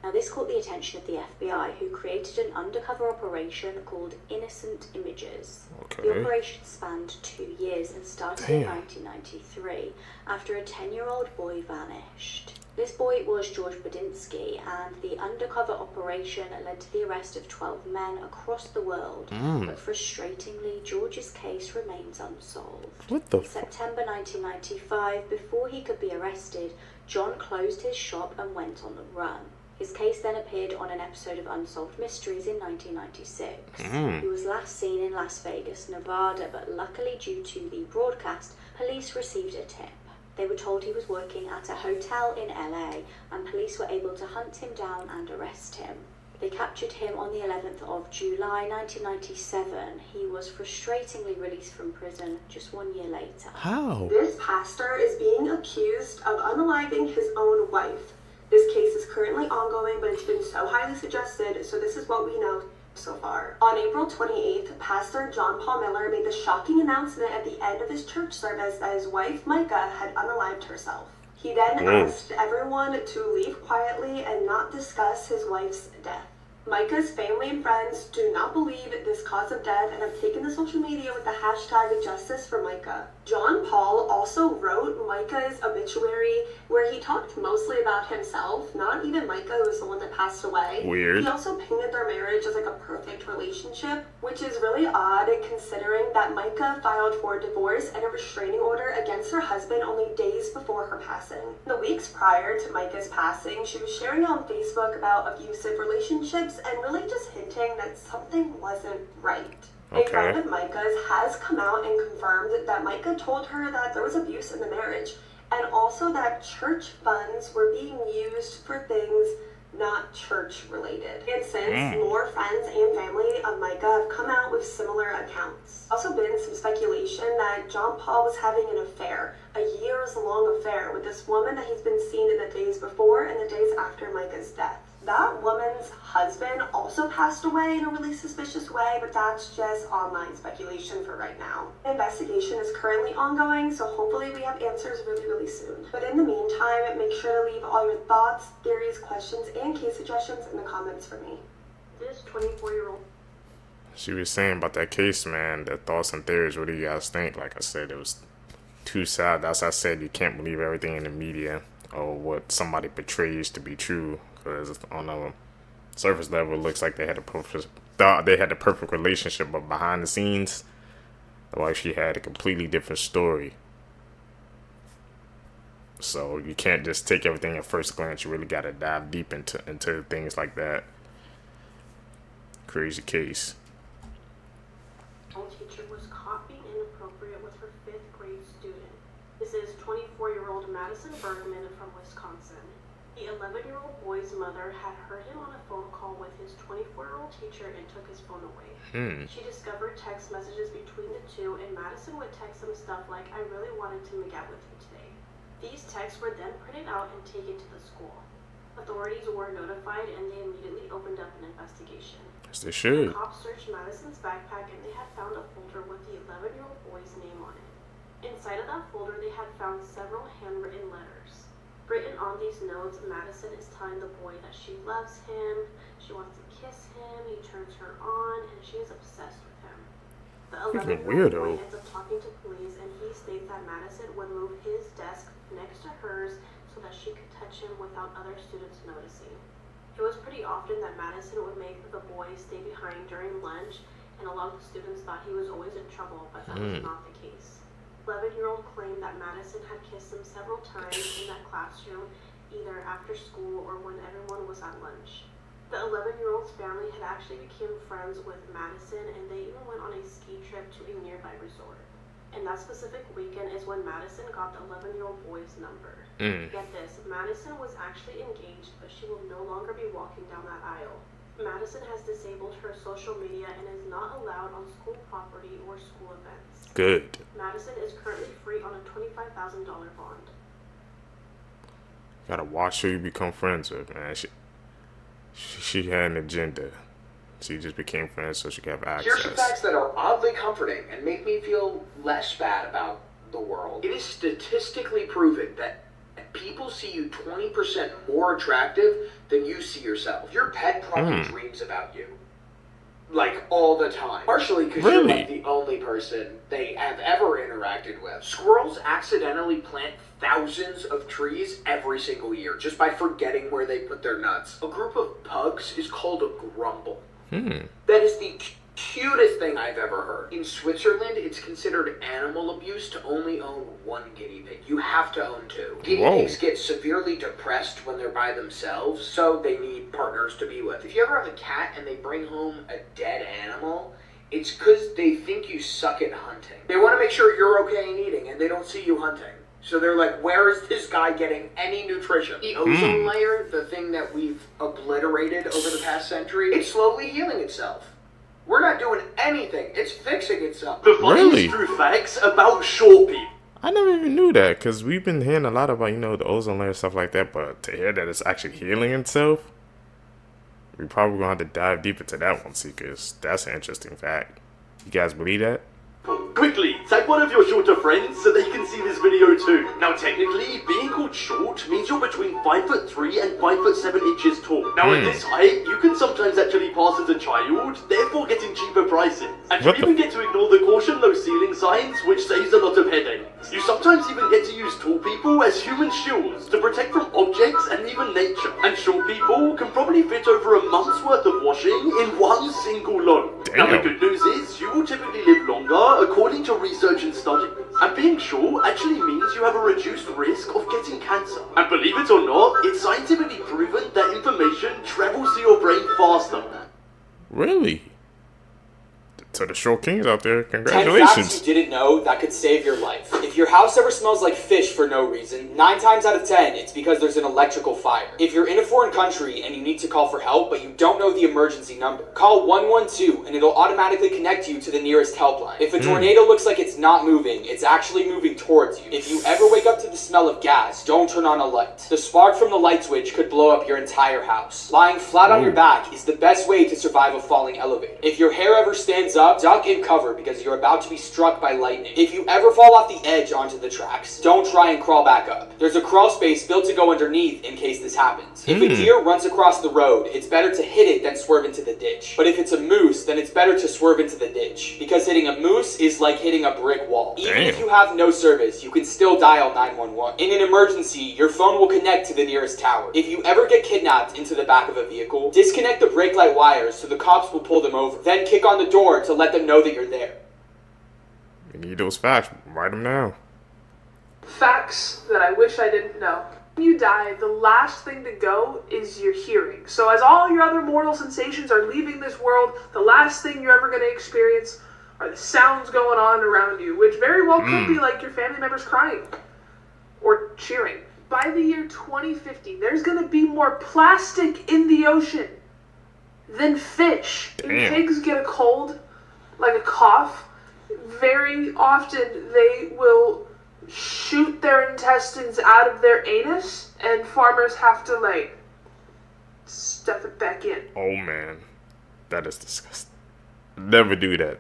Now this caught the attention of the FBI, who created an undercover operation called Innocent Images. The operation spanned 2 years and started in 1993 after a 10-year-old boy vanished. This boy was George Bodinsky, and the undercover operation led to the arrest of 12 men across the world. But frustratingly, George's case remains unsolved. What the In September 1995, before he could be arrested, John closed his shop and went on the run. His case then appeared on an episode of Unsolved Mysteries in 1996. He was last seen in Las Vegas, Nevada, but luckily due to the broadcast, police received a tip. They were told he was working at a hotel in LA, and police were able to hunt him down and arrest him. They captured him on the 11th of July 1997. He was frustratingly released from prison just 1 year later. How? This pastor is being accused of unaliving his own wife. This case is currently ongoing, but it's been so highly suggested, so this is what we know so far. On April 28th, Pastor John Paul Miller made the shocking announcement at the end of his church service that his wife, Micah, had unalived herself. He then asked everyone to leave quietly and not discuss his wife's death. Micah's family and friends do not believe this cause of death and have taken to social media with the hashtag Justice for Micah. John Paul also wrote Micah's obituary, where he talked mostly about himself, not even Micah, who was the one that passed away. Weird. He also painted their marriage as like a perfect relationship, which is really odd considering that Micah filed for divorce and a restraining order against her husband only days before her passing. The weeks prior to Micah's passing, she was sharing on Facebook about abusive relationships and really just hinting that something wasn't right. A friend of Micah's has come out and confirmed that Micah told her that there was abuse in the marriage, and also that church funds were being used for things not church related. And since more friends and family of Micah have come out with similar accounts. Also been some speculation that John Paul was having an affair, a years-long affair with this woman that he's been seeing in the days before and the days after Micah's death. That woman's husband also passed away in a really suspicious way, but that's just online speculation for right now. The investigation is currently ongoing, so hopefully we have answers really, really soon. But in the meantime, make sure to leave all your thoughts, theories, questions, and case suggestions in the comments for me. This 24-year-old... She was saying about that case, man, the thoughts and theories, what do you guys think? Like I said, it was too sad. That's why I said you can't believe everything in the media or what somebody portrays to be true. Because on a surface level, it looks like they had a perfect relationship, but behind the scenes, the wife, she had a completely different story. So you can't just take everything at first glance. You really got to dive deep into things like that. Crazy case. Teacher was caught being inappropriate with her 5th grade student. This is 24-year-old Madison Bergman from Wisconsin. The 11-year-old boy's mother had heard him on a phone call with his 24-year-old teacher and took his phone away. She discovered text messages between the two, and Madison would text him stuff like, "I really wanted to make out with you today." These texts were then printed out and taken to the school. Authorities were notified and they immediately opened up an investigation. Yes, they should. The cops searched Madison's backpack and they had found a folder with the 11-year-old boy's name on it. Inside of that folder, they had found several handwritten letters. Written on these notes, Madison is telling the boy that she loves him, she wants to kiss him, he turns her on, and she is obsessed with him. The 11-year-old boy ends up talking to police, and he states that Madison would move his desk next to hers so that she could touch him without other students noticing. It was pretty often that Madison would make the boy stay behind during lunch, and a lot of the students thought he was always in trouble, but that was not the case. 11-year-old claimed that Madison had kissed him several times in that classroom, either after school or when everyone was at lunch. The 11-year-old's family had actually become friends with Madison, and they even went on a ski trip to a nearby resort. And that specific weekend is when Madison got the 11-year-old boy's number. Get this, Madison was actually engaged, but she will no longer be walking down that aisle. Madison has disabled her social media and is not allowed on school property or school events. Good. Madison is currently free on a $25,000 bond. Gotta watch who you become friends with, man. She had an agenda. She just became friends so she could have access. Here's some facts that are oddly comforting and make me feel less bad about the world. It is statistically proven that people see you 20% more attractive than you see yourself. Your pet probably dreams about you. Like, all the time. Partially because you're like the only person they have ever interacted with. Squirrels accidentally plant thousands of trees every single year just by forgetting where they put their nuts. A group of pugs is called a grumble. That is the cutest thing I've ever heard. In Switzerland, it's considered animal abuse to only own one guinea pig. You have to own two. Guinea pigs get severely depressed when they're by themselves, so they need partners to be with. If you ever have a cat and they bring home a dead animal, it's because they think you suck at hunting. They want to make sure you're okay in eating, and they don't see you hunting. So they're like, where is this guy getting any nutrition? The ozone layer, the thing that we've obliterated over the past century, it's slowly healing itself. We're not doing anything. It's fixing itself. The funniest true facts about short people. I never even knew that, because we've been hearing a lot about, the ozone layer, stuff like that, but to hear that it's actually healing itself, we probably going to have to dive deep into that one, because that's an interesting fact. You guys believe that? Quickly, tag one of your shorter friends so they can see this video too. Now technically, being called short means you're between 5'3" and 5'7" inches tall. Now at this height, you can sometimes actually pass as a child, therefore getting cheaper prices. And you even get to ignore the caution low ceiling signs, which saves a lot of headaches. You sometimes even get to use tall people as human shields to protect from objects and even nature. And short people can probably fit over a month's worth of washing in one single load. Now the good news is, you will typically live longer according to research and studies. And being short actually means you have a reduced risk of getting cancer. And believe it or not, it's scientifically proven that information travels to your brain faster. Really? To the short kings out there, 10 congratulations. facts you didn't know that could save your life. If your house ever smells like fish for no reason, 9 times out of 10, it's because there's an electrical fire. If you're in a foreign country and you need to call for help, but you don't know the emergency number, call 112 and it'll automatically connect you to the nearest helpline. If a tornado looks like it's not moving, it's actually moving towards you. If you ever wake up to the smell of gas, don't turn on a light. The spark from the light switch could blow up your entire house. Lying flat on your back is the best way to survive a falling elevator. If your hair ever stands up, duck and cover because you're about to be struck by lightning. If you ever fall off the edge onto the tracks, don't try and crawl back up. There's a crawl space built to go underneath in case this happens. If a deer runs across the road, it's better to hit it than swerve into the ditch. But if it's a moose, then it's better to swerve into the ditch. Because hitting a moose is like hitting a brick wall. Even if you have no service, you can still dial 911. In an emergency, your phone will connect to the nearest tower. If you ever get kidnapped into the back of a vehicle, disconnect the brake light wires so the cops will pull them over. Then kick on the door to let them know that you're there. You need those facts. Write them down. Facts that I wish I didn't know. When you die, the last thing to go is your hearing. So as all your other mortal sensations are leaving this world, the last thing you're ever going to experience are the sounds going on around you, which very well could be like your family members crying or cheering. By the year 2050, there's going to be more plastic in the ocean than fish. When pigs get a cold, like a cough, very often they will shoot their intestines out of their anus, and farmers have to, like, stuff it back in. Oh man, that is disgusting. Never do that.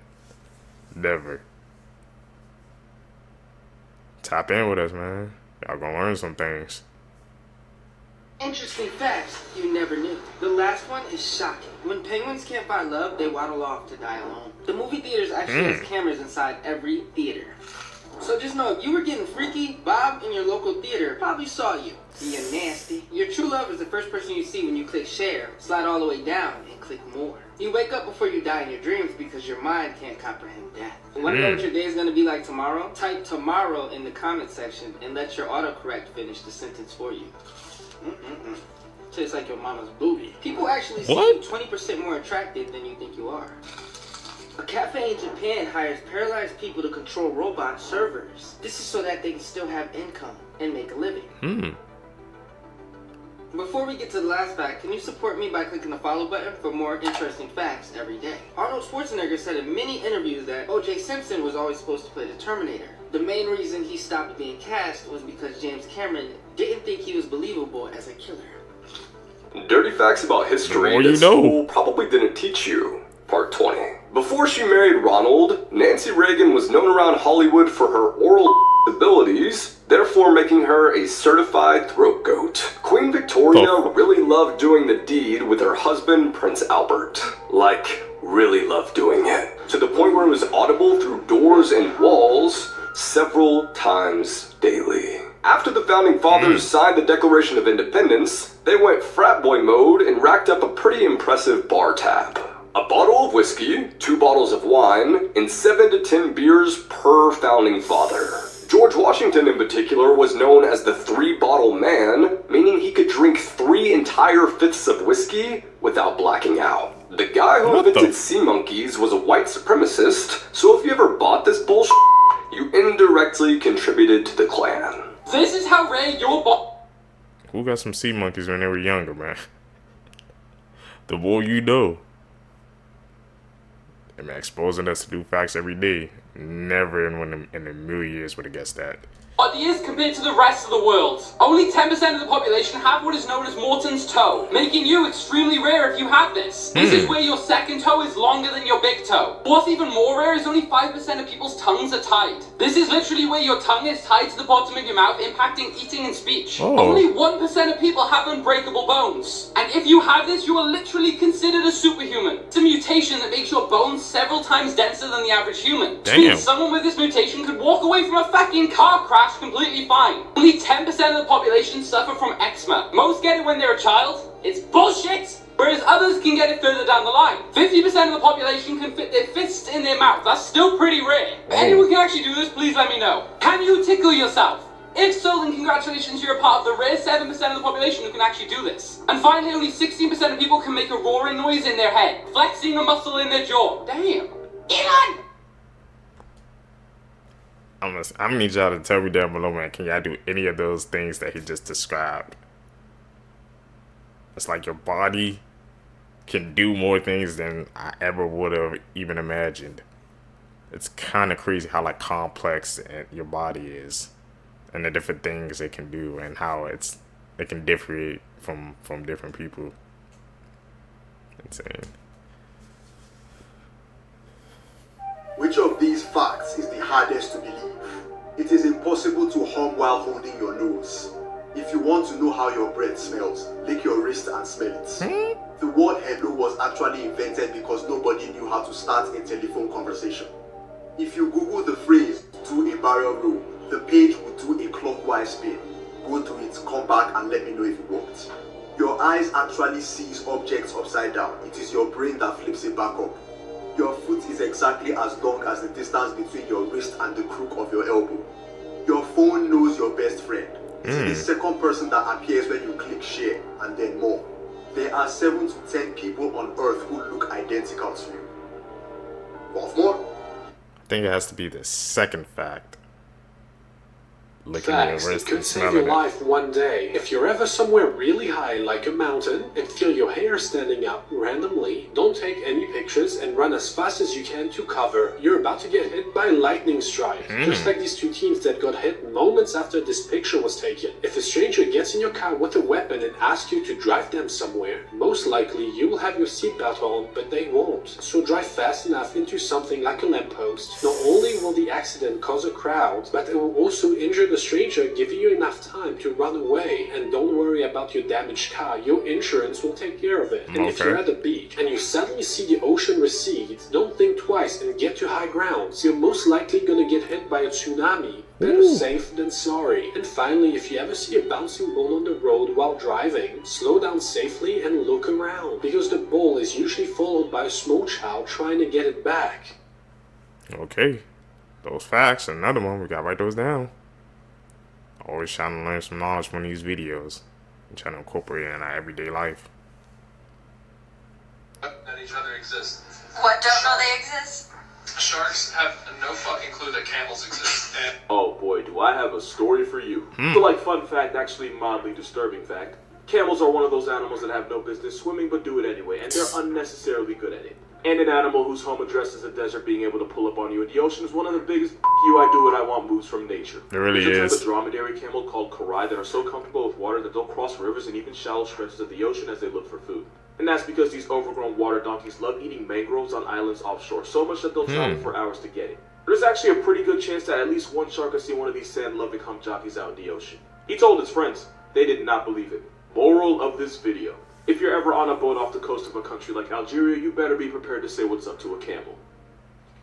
Never. Tap in with us, man. Y'all gonna learn some things. Interesting facts you never knew. The last one is shocking. When penguins can't find love, they waddle off to die alone. The movie theaters actually has cameras inside every theater. So just know, if you were getting freaky, Bob in your local theater probably saw you. You're nasty. Your true love is the first person you see when you click share, slide all the way down, and click more. You wake up before you die in your dreams because your mind can't comprehend death. Want to know what your day is going to be like tomorrow? Type tomorrow in the comment section and let your autocorrect finish the sentence for you. Tastes like your mama's booty. People actually see you 20% more attractive than you think you are. A cafe in Japan hires paralyzed people to control robot servers. This is so that they can still have income and make a living. Before we get to the last fact, can you support me by clicking the follow button for more interesting facts every day? Arnold Schwarzenegger said in many interviews that O.J. Simpson was always supposed to play the Terminator. The main reason he stopped being cast was because James Cameron didn't think he was believable as a killer. Dirty facts about history that school probably didn't teach you. Part 20. Before she married Ronald, Nancy Reagan was known around Hollywood for her oral abilities, therefore making her a certified throat goat. Queen Victoria really loved doing the deed with her husband, Prince Albert. Like, really loved doing it. To the point where it was audible through doors and walls several times daily. After the Founding Fathers signed the Declaration of Independence, they went frat boy mode and racked up a pretty impressive bar tab. A bottle of whiskey, 2 bottles of wine, and 7 to 10 beers per Founding Father. George Washington in particular was known as the 3-bottle man, meaning he could drink 3 entire fifths of whiskey without blacking out. The guy who invented sea monkeys was a white supremacist, so if you ever bought this bullshit, you indirectly contributed to the Klan. This is how rare your Who got some sea monkeys when they were younger, man? The more you know. And man, exposing us to new facts every day. Never in a million years would have guessed that. ideas compared to the rest of the world. Only 10% of the population have what is known as Morton's toe, making you extremely rare if you have this. This is where your second toe is longer than your big toe. What's even more rare is only 5% of people's tongues are tied. This is literally where your tongue is tied to the bottom of your mouth, impacting eating and speech. Only 1% of people have unbreakable bones. And if you have this, you are literally considered a superhuman. It's a mutation that makes your bones several times denser than the average human. Which means someone with this mutation could walk away from a fucking car crash completely fine. Only 10% of the population suffer from eczema. Most get it when they're a child. It's bullshit! Whereas others can get it further down the line. 50% of the population can fit their fists in their mouth. That's still pretty rare. If anyone can actually do this, please let me know. Can you tickle yourself? If so, then congratulations, you're a part of the rare 7% of the population who can actually do this. And finally, only 16% of people can make a roaring noise in their head, flexing a muscle in their jaw. Damn. Elon! I'm gonna need y'all to tell me down below, man, can y'all do any of those things that he just described? It's like your body can do more things than I ever would have even imagined. It's kind of crazy how like complex your body is, and the different things it can do, and how it can differ from different people. Insane. Which of these facts is the hardest to believe? It is impossible to hum while holding your nose. If you want to know how your breath smells, lick your wrist and smell it. The word hello was actually invented because nobody knew how to start a telephone conversation. If you Google the phrase, do a barrel roll, the page will do a clockwise spin. Go to it, come back and let me know if it worked. Your eyes actually sees objects upside down. It is your brain that flips it back up. Your foot is exactly as long as the distance between your wrist and the crook of your elbow. Your phone knows your best friend. It is the second person that appears when you click share, and then more. There are 7 to 10 people on Earth who look identical to you. What's more? I think it has to be the second fact. licking your Facts, it wrist could and save your smelling it. life one day. If you're ever somewhere really high, like a mountain, and feel your hair standing up randomly, don't take any pictures and run as fast as you can to cover. You're about to get hit by a lightning strike. Just like these two teens that got hit moments after this picture was taken. If a stranger gets in your car with a weapon and asks you to drive them somewhere, most likely you will have your seatbelt on, but they won't. So drive fast enough into something like a lamppost. Not only will the accident cause a crowd, but it will also injure the stranger, giving you enough time to run away. And don't worry about your damaged car, your insurance will take care of it. And if you're at the beach and you suddenly see the ocean recede, don't think twice and get to high ground. You're most likely gonna get hit by a tsunami. Better safe than sorry. And finally, if you ever see a bouncing ball on the road while driving, slow down safely and look around, because the ball is usually followed by a small child trying to get it back. Okay, those facts. Another one, we gotta write those down. Always trying to learn some knowledge from these videos and trying to incorporate it in our everyday life. That each other exist. What, don't know they exist? Sharks have no fucking clue that camels exist. And oh boy, do I have a story for you. So like fun fact, actually mildly disturbing fact. Camels are one of those animals that have no business swimming but do it anyway, and they're unnecessarily good at it. And an animal whose home address is a desert being able to pull up on you in the ocean is one of the biggest you I do what I want moves from nature. It really There's is. a type of dromedary camel called Karai that are so comfortable with water that they'll cross rivers and even shallow stretches of the ocean as they look for food. And that's because these overgrown water donkeys love eating mangroves on islands offshore, so much that they'll travel for hours to get it. There's actually a pretty good chance that at least one shark has seen one of these sand-loving hump jockeys out in the ocean. He told his friends. They did not believe it. Moral of this video. If you're ever on a boat off the coast of a country like Algeria, you better be prepared to say what's up to a camel.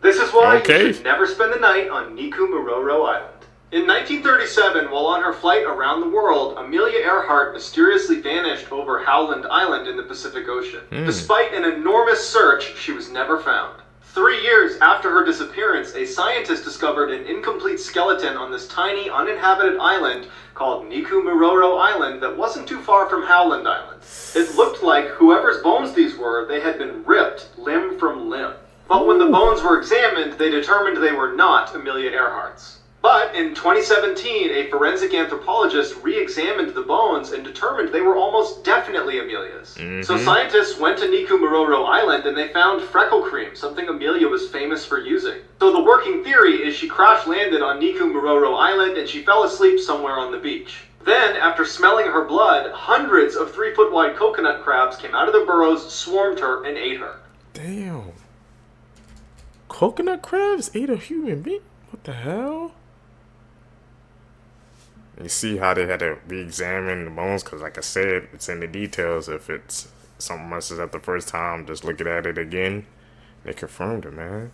This is why you should never spend the night on Nico Mororo Island. In 1937, while on her flight around the world, Amelia Earhart mysteriously vanished over Howland Island in the Pacific Ocean. Despite an enormous search, she was never found. 3 years after her disappearance, a scientist discovered an incomplete skeleton on this tiny, uninhabited island called Nico Mororo Island that wasn't too far from Howland Island. It looked like whoever's bones these were, they had been ripped limb from limb. But when the bones were examined, they determined they were not Amelia Earhart's. But in 2017, a forensic anthropologist re-examined the bones and determined they were almost definitely Amelia's. So scientists went to Nico Mororo Island and they found freckle cream, something Amelia was famous for using. So the working theory is she crash-landed on Nico Mororo Island and she fell asleep somewhere on the beach. Then, after smelling her blood, hundreds of 3-foot-wide coconut crabs came out of their burrows, swarmed her, and ate her. Damn. Coconut crabs ate a human being? What the hell? You see how they had to re-examine the bones, because like I said, it's in the details. If it's something messes up the first time, just looking at it again. They confirmed it, man.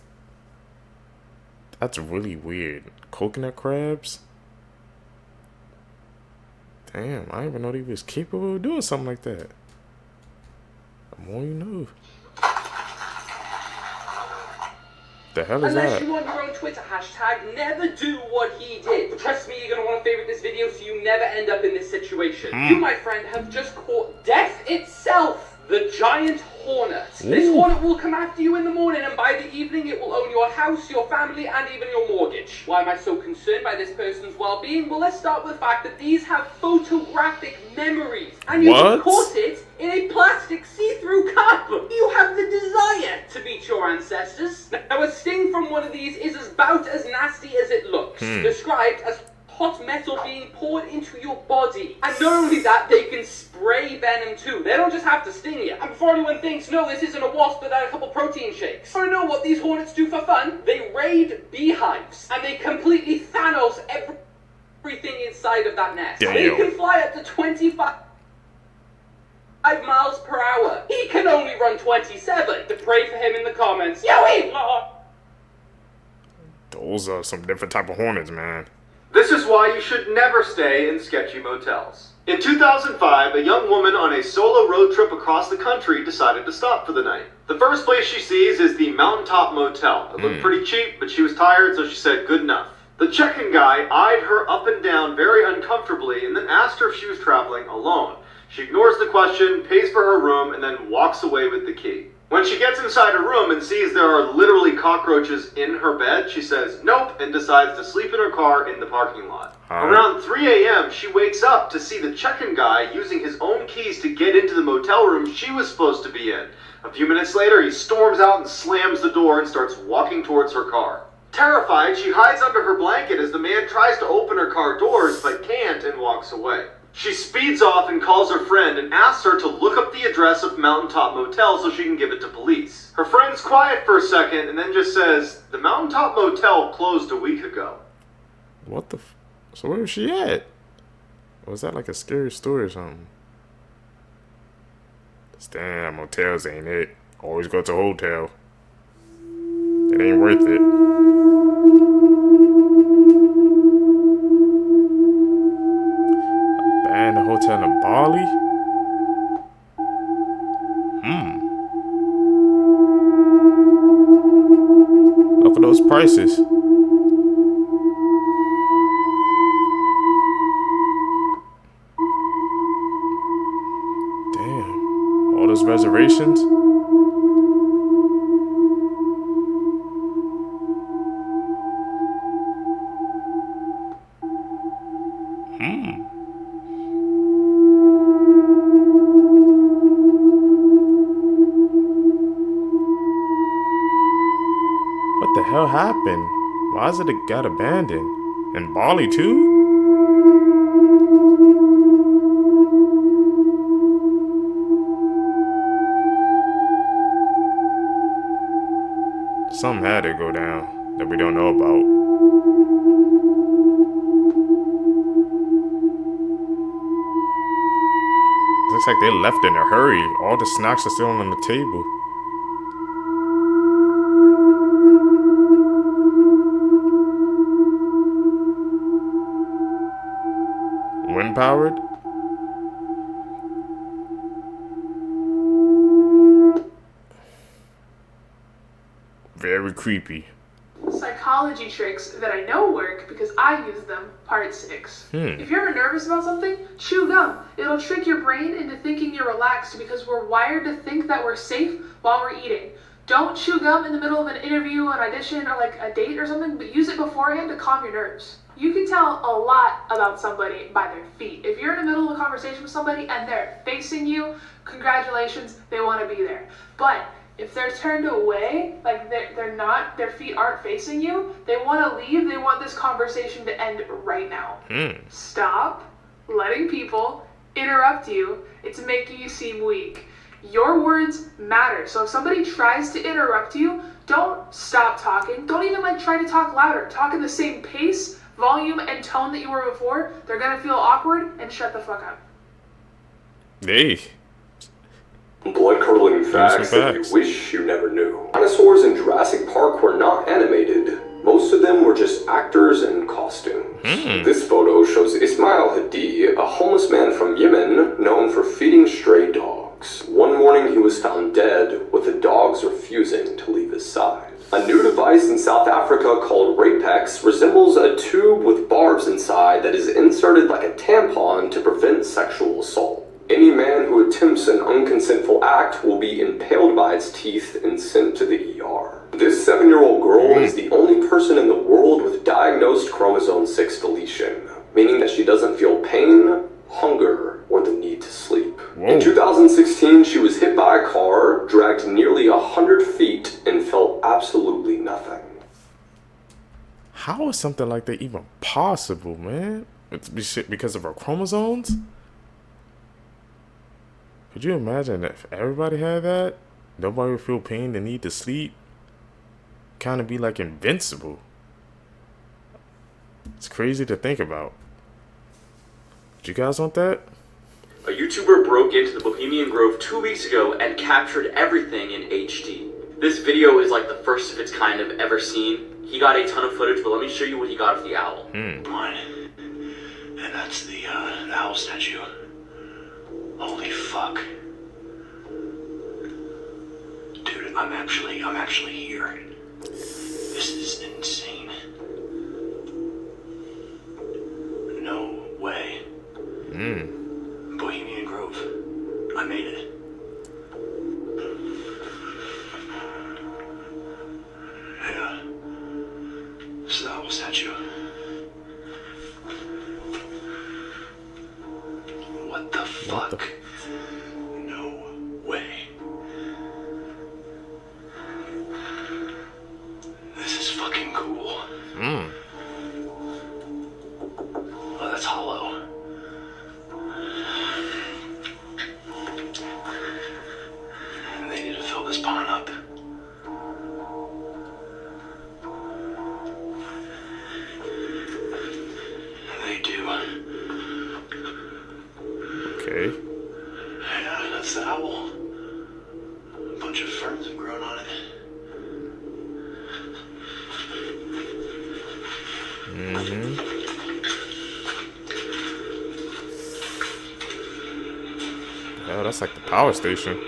That's really weird. Coconut crabs? Damn, I didn't even know he was capable of doing something like that. The more you know. The hell is Unless that? you want your own Twitter hashtag, never do what he did. Trust me, you're gonna want to favorite this video so you never end up in this situation. You, my friend, have just caught death itself, the giant hornet. This hornet will come after you in the morning, and by the evening it will own your house, your family, and even your mortgage. Why am I so concerned by this person's well-being? Well, let's start with the fact that these have photographic memories, and you caught it in a plastic see-through cup. You have the desire to beat your ancestors. Now, a sting from one of these is about as nasty as it looks, described as hot metal being poured into your body. And not only that, they can spray venom too. They don't just have to sting you. And before anyone thinks, no, this isn't a wasp without a couple protein shakes. I know what these hornets do for fun. They raid beehives, and they completely Thanos everything inside of that nest. They can fly up to 25 miles per hour. He can only run 27. To pray for him in the comments. Yoey! Those are some different type of hornets, man. This is why you should never stay in sketchy motels. In 2005, a young woman on a solo road trip across the country decided to stop for the night. The first place she sees is the Mountaintop Motel. It looked pretty cheap, but she was tired, so she said good enough. The check-in guy eyed her up and down very uncomfortably and then asked her if she was traveling alone. She ignores the question, pays for her room, and then walks away with the key. When she gets inside her room and sees there are literally cockroaches in her bed, she says nope and decides to sleep in her car in the parking lot. Around 3 a.m., she wakes up to see the check-in guy using his own keys to get into the motel room she was supposed to be in. A few minutes later, he storms out and slams the door and starts walking towards her car. Terrified, she hides under her blanket as the man tries to open her car doors but can't and walks away. She speeds off and calls her friend and asks her to look up the address of Mountaintop Motel so she can give it to police. Her friend's quiet for a second and then just says, the Mountaintop Motel closed a week ago. What the So where was she at? Or was that like a scary story or something? Damn, motels ain't it. Always go to a hotel. It ain't worth it. A hotel in Bali? Look at those prices. Damn. All those reservations? What the hell happened? Why is it got abandoned? In Bali too? Something had to go down that we don't know about. Looks like they left in a hurry. All the snacks are still on the table. Wind powered? Very creepy. Psychology tricks that I know work because I use them, part 6. If you're ever nervous about something, chew gum. It'll trick your brain into thinking you're relaxed because we're wired to think that we're safe while we're eating. Don't chew gum in the middle of an interview, an audition, or like a date or something, but use it beforehand to calm your nerves. You can tell a lot about somebody by their feet. If you're in the middle of a conversation with somebody and they're facing you, congratulations, they want to be there. But if they're turned away, like they're not, their feet aren't facing you, they want to leave, they want this conversation to end right now. Stop letting people interrupt you. It's making you seem weak. Your words matter. So if somebody tries to interrupt you, don't stop talking. Don't even try to talk louder. Talk in the same pace, volume, and tone that you were before. They're gonna feel awkward and shut the fuck up. Hey. Blood-curdling facts that you wish you never knew. Dinosaurs in Jurassic Park were not animated. Most of them were just actors in costumes. This photo shows Ismail Hadi, a homeless man from Yemen known for feeding stray dogs. One morning he was found dead, with the dogs refusing to leave his side. A new device in South Africa called Rapex resembles a tube with barbs inside that is inserted like a tampon to prevent sexual assault. Any man who attempts an unconsentful act will be impaled by its teeth and sent to the ER. This 7-year-old girl is the only person in the world with diagnosed chromosome 6 deletion, meaning that she doesn't feel pain, hunger, or the need to sleep. In 2016, she was hit by a car, dragged nearly 100 feet, and felt absolutely nothing. How is something like that even possible, man? It's because of her chromosomes? Could you imagine if everybody had that? Nobody would feel pain, the need to sleep. Kind of be like invincible. It's crazy to think about. Do you guys want that? A YouTuber broke into the Bohemian Grove 2 weeks ago and captured everything in HD. This video is like the first of its kind I've ever seen. He got a ton of footage, but let me show you what he got of the owl. One. And that's the owl statue. Holy fuck. Dude, I'm actually here. This is insane. No way. Bohemian Grove. I made it. spawn up. They do. Okay. Yeah, that's the owl. A bunch of ferns have grown on it. Mm-hmm. Oh, that's like the power station.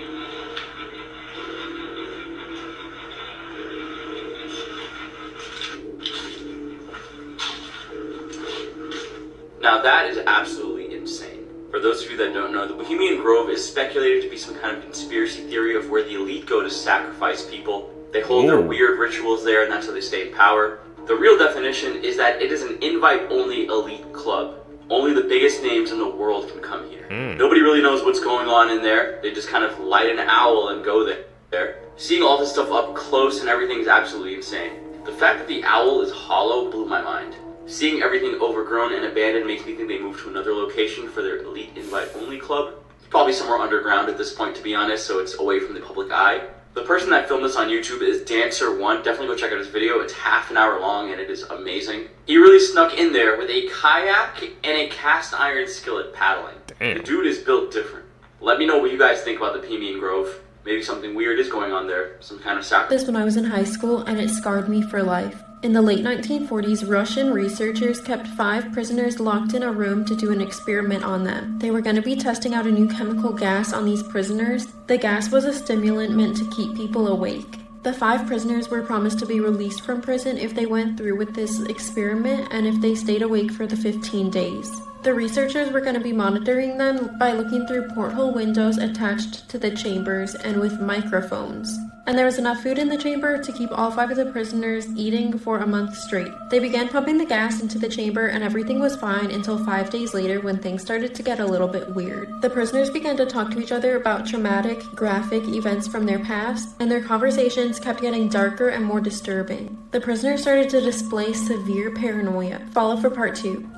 Now that is absolutely insane. For those of you that don't know, the Bohemian Grove is speculated to be some kind of conspiracy theory of where the elite go to sacrifice people. They hold their weird rituals there, and that's how they stay in power. The real definition is that it is an invite-only elite club. Only the biggest names in the world can come here. Nobody really knows what's going on in there. They just kind of light an owl and go there. Seeing all this stuff up close and everything is absolutely insane. The fact that the owl is hollow blew my mind. Seeing everything overgrown and abandoned makes me think they moved to another location for their elite invite-only club. Probably somewhere underground at this point, to be honest, so it's away from the public eye. The person that filmed this on YouTube is Dancer1. Definitely go check out his video. It's half an hour long and it is amazing. He really snuck in there with a kayak and a cast iron skillet paddling. Damn. The dude is built different. Let me know what you guys think about the Bohemian Grove. Maybe something weird is going on there. Some kind of sacrifice. This when I was in high school and it scarred me for life. In the late 1940s, Russian researchers kept 5 prisoners locked in a room to do an experiment on them. They were going to be testing out a new chemical gas on these prisoners. The gas was a stimulant meant to keep people awake. The 5 prisoners were promised to be released from prison if they went through with this experiment and if they stayed awake for the 15 days. The researchers were going to be monitoring them by looking through porthole windows attached to the chambers and with microphones. And there was enough food in the chamber to keep all 5 of the prisoners eating for a month straight. They began pumping the gas into the chamber and everything was fine until 5 days later when things started to get a little bit weird. The prisoners began to talk to each other about traumatic, graphic events from their past, and their conversations kept getting darker and more disturbing. The prisoners started to display severe paranoia. Follow for part 2.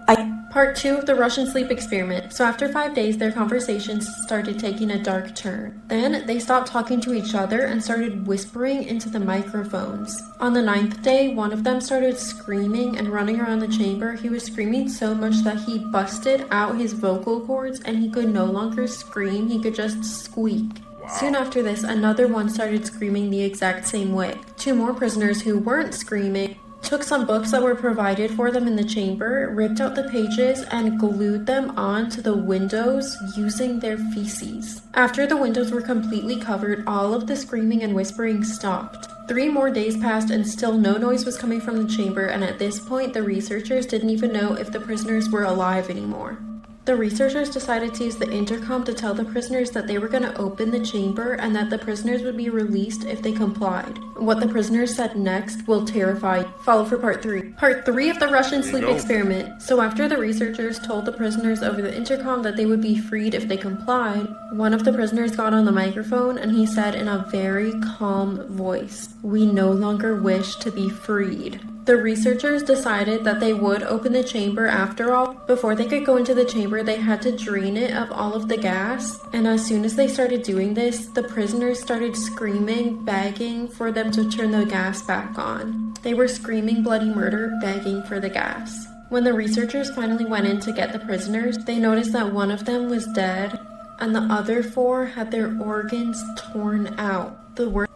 Part 2 of the Russian sleep experiment. So after 5 days, their conversations started taking a dark turn. Then they stopped talking to each other and started whispering into the microphones. On the 9th day, one of them started screaming and running around the chamber. He was screaming so much that he busted out his vocal cords and he could no longer scream, he could just squeak. Soon after this, another one started screaming the exact same way. 2 more prisoners who weren't screaming took some books that were provided for them in the chamber, ripped out the pages, and glued them onto the windows using their feces. After the windows were completely covered, all of the screaming and whispering stopped. 3 more days passed and still no noise was coming from the chamber, and at this point the researchers didn't even know if the prisoners were alive anymore. The researchers decided to use the intercom to tell the prisoners that they were going to open the chamber and that the prisoners would be released if they complied. What the prisoners said next will terrify you. Follow for part 3. Part 3 of the Russian sleep experiment. So after the researchers told the prisoners over the intercom that they would be freed if they complied, one of the prisoners got on the microphone and he said in a very calm voice, "We no longer wish to be freed." The researchers decided that they would open the chamber after all. Before they could go into the chamber, they had to drain it of all of the gas. And as soon as they started doing this, the prisoners started screaming, begging for them to turn the gas back on. They were screaming bloody murder, begging for the gas. When the researchers finally went in to get the prisoners, they noticed that one of them was dead, and the other 4 had their organs torn out.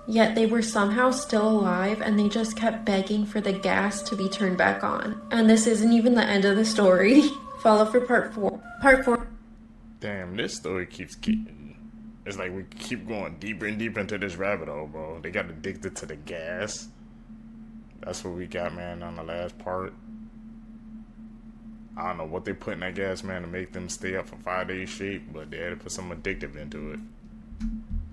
Yet they were somehow still alive and they just kept begging for the gas to be turned back on. And this isn't even the end of the story. Follow for part 4. Part 4. Damn, this story keeps getting... It's like we keep going deeper and deeper into this rabbit hole, bro. They got addicted to the gas. That's what we got, man, on the last part. I don't know what they put in that gas, man, to make them stay up for 5 days straight, but they had to put some addictive into it.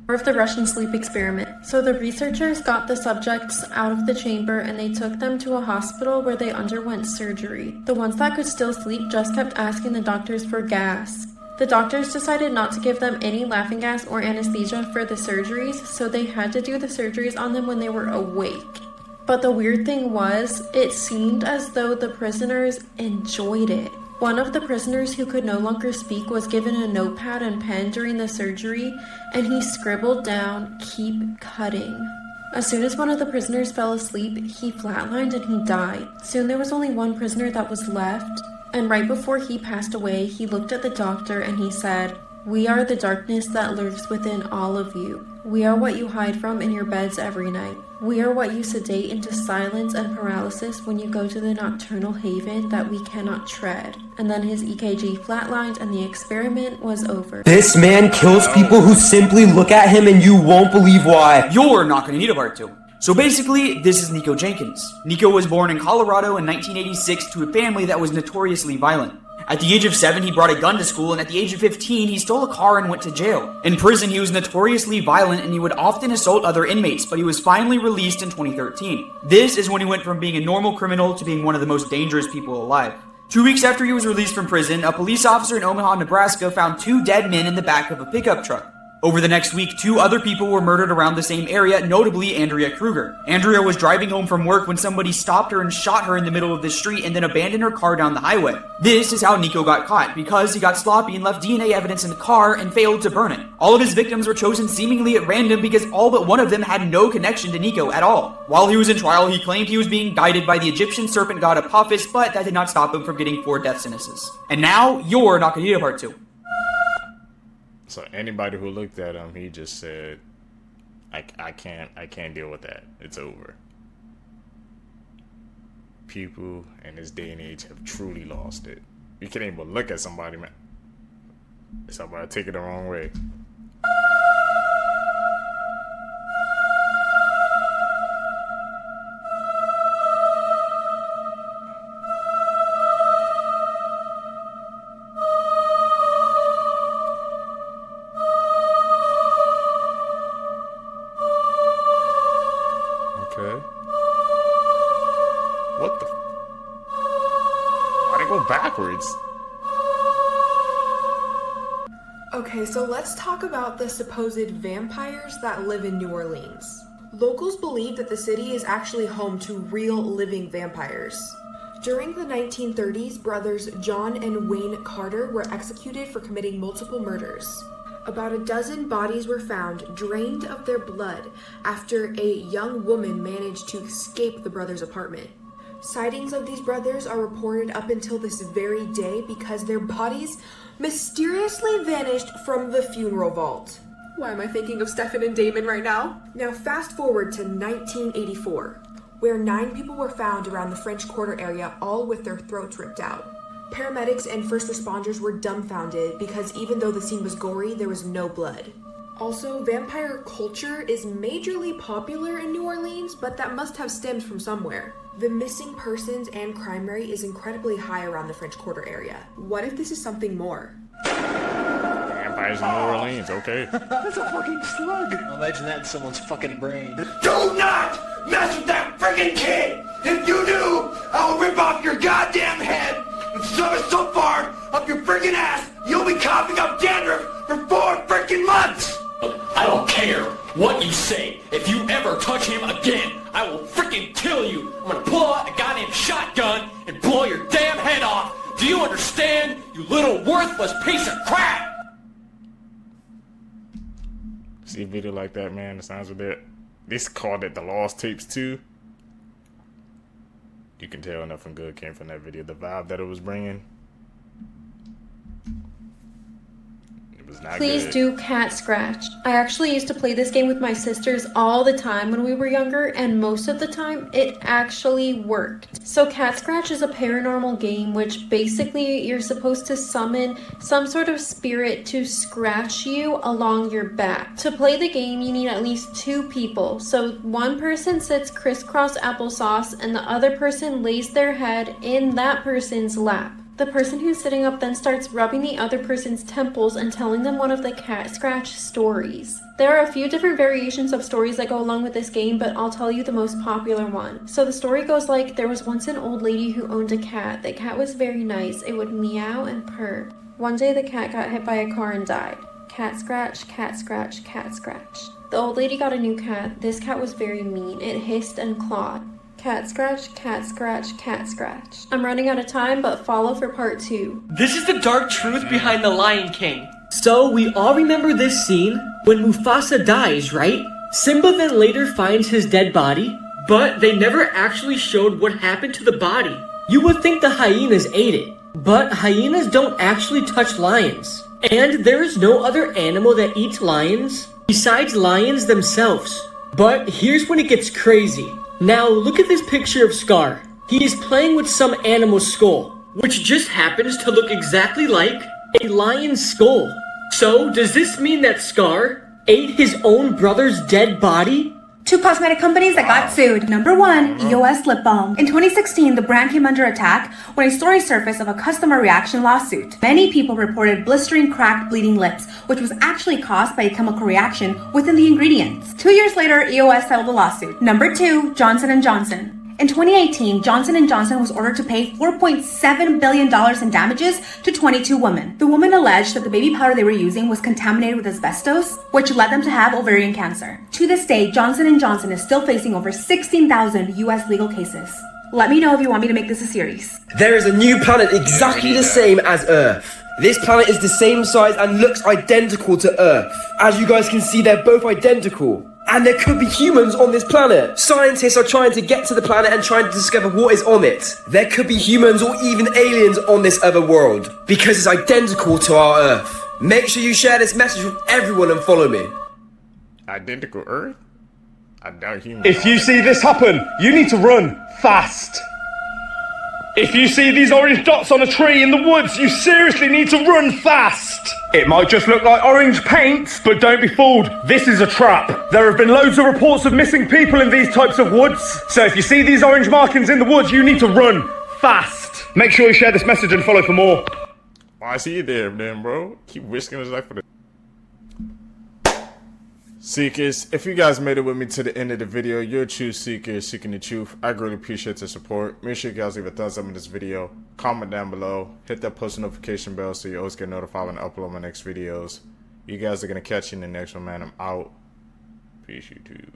Of the Russian sleep experiment. So the researchers got the subjects out of the chamber and they took them to a hospital where they underwent surgery. The ones that could still sleep just kept asking the doctors for gas. The doctors decided not to give them any laughing gas or anesthesia for the surgeries, so they had to do the surgeries on them when they were awake. But the weird thing was, it seemed as though the prisoners enjoyed it. One of the prisoners who could no longer speak was given a notepad and pen during the surgery, and he scribbled down, "Keep cutting." As soon as one of the prisoners fell asleep, he flatlined and he died. Soon there was only one prisoner that was left, and right before he passed away, he looked at the doctor and he said, "We are the darkness that lurks within all of you. We are what you hide from in your beds every night. We are what you sedate into silence and paralysis when you go to the nocturnal haven that we cannot tread." And then his EKG flatlined and the experiment was over. This man kills people who simply look at him and you won't believe why. You're not going to need a part 2. So basically, this is Nico Jenkins. Nico was born in Colorado in 1986 to a family that was notoriously violent. At the age of 7, he brought a gun to school, and at the age of 15, he stole a car and went to jail. In prison, he was notoriously violent, and he would often assault other inmates, but he was finally released in 2013. This is when he went from being a normal criminal to being one of the most dangerous people alive. 2 weeks after he was released from prison, a police officer in Omaha, Nebraska found 2 dead men in the back of a pickup truck. Over the next week, 2 other people were murdered around the same area, notably Andrea Kruger. Andrea was driving home from work when somebody stopped her and shot her in the middle of the street and then abandoned her car down the highway. This is how Nico got caught, because he got sloppy and left DNA evidence in the car and failed to burn it. All of his victims were chosen seemingly at random because all but one of them had no connection to Nico at all. While he was in trial, he claimed he was being guided by the Egyptian serpent god Apophis, but that did not stop him from getting 4 death sentences. And now, you're not going to need a part 2. So anybody who looked at him, he just said, I can't deal with that. It's over. People in this day and age have truly lost it. You can't even look at somebody, man. Somebody take it the wrong way. Backwards. Okay, so let's talk about the supposed vampires that live in New Orleans. Locals believe that the city is actually home to real living vampires. During the 1930s, brothers John and Wayne Carter were executed for committing multiple murders. About a dozen bodies were found, drained of their blood, after a young woman managed to escape the brothers' apartment. Sightings of these brothers are reported up until this very day because their bodies mysteriously vanished from the funeral vault. Why am I thinking of Stefan and Damon right now? Now fast forward to 1984, where 9 people were found around the French Quarter area, all with their throats ripped out. Paramedics and first responders were dumbfounded because even though the scene was gory, there was no blood. Also, vampire culture is majorly popular in New Orleans, but that must have stemmed from somewhere. The missing persons and crime rate is incredibly high around the French Quarter area. What if this is something more? Vampires in New Orleans, okay. That's a fucking slug. Imagine that in someone's fucking brain. Do not mess with that freaking kid! If you do, I will rip off your goddamn head and shove it so far up your freaking ass, you'll be coughing up dandruff for 4 freaking months! I don't care what you say. If you ever touch him again, I will freaking kill you. I'm gonna pull out a goddamn shotgun and blow your damn head off. Do you understand, you little worthless piece of crap? See a video like that, man, the sounds of that. This called it the Lost Tapes 2. You can tell nothing good came from that video. The vibe that it was bringing. Please do Cat Scratch. I actually used to play this game with my sisters all the time when we were younger, and most of the time it actually worked. So Cat Scratch is a paranormal game which basically you're supposed to summon some sort of spirit to scratch you along your back. To play the game you need at least 2 people. So one person sits crisscross applesauce and the other person lays their head in that person's lap. The person who's sitting up then starts rubbing the other person's temples and telling them one of the Cat Scratch stories. There are a few different variations of stories that go along with this game, but I'll tell you the most popular one. So the story goes like, there was once an old lady who owned a cat. The cat was very nice. It would meow and purr. One day the cat got hit by a car and died. Cat scratch, cat scratch, cat scratch. The old lady got a new cat. This cat was very mean. It hissed and clawed. Cat scratch, cat scratch, cat scratch. I'm running out of time, but follow for part 2. This is the dark truth behind the Lion King. So we all remember this scene when Mufasa dies, right? Simba then later finds his dead body, but they never actually showed what happened to the body. You would think the hyenas ate it, but hyenas don't actually touch lions. And there is no other animal that eats lions besides lions themselves. But here's when it gets crazy. Now look at this picture of Scar. He is playing with some animal's skull, which just happens to look exactly like a lion's skull. So does this mean that Scar ate his own brother's dead body? 2 cosmetic companies that got sued. Number 1, EOS Lip Balm. In 2016, the brand came under attack when a story surfaced of a customer reaction lawsuit. Many people reported blistering, cracked, bleeding lips, which was actually caused by a chemical reaction within the ingredients. 2 years later, EOS settled the lawsuit. Number 2, Johnson & Johnson. In 2018, Johnson & Johnson was ordered to pay $4.7 billion in damages to 22 women. The women alleged that the baby powder they were using was contaminated with asbestos, which led them to have ovarian cancer. To this day, Johnson & Johnson is still facing over 16,000 US legal cases. Let me know if you want me to make this a series. There is a new planet exactly the same as Earth. This planet is the same size and looks identical to Earth. As you guys can see, they're both identical. And there could be humans on this planet. Scientists are trying to get to the planet and trying to discover what is on it. There could be humans or even aliens on this other world, because it's identical to our Earth. Make sure you share this message with everyone and follow me. Identical Earth? I doubt humans. If you see this happen, you need to run fast. If you see these orange dots on a tree in the woods, you seriously need to run fast. It might just look like orange paint, but don't be fooled. This is a trap. There have been loads of reports of missing people in these types of woods. So if you see these orange markings in the woods, you need to run fast. Make sure you share this message and follow for more. Why is he there then, bro? Keep risking his life for the... Seekers, if you guys made it with me to the end of the video, you're a true seeker seeking the truth. I greatly appreciate the support. Make sure you guys leave a thumbs up in this video, comment down below, hit that post notification bell so you always get notified when I upload my next videos. You guys are going to catch you in the next one, man. I'm out. Peace, YouTube.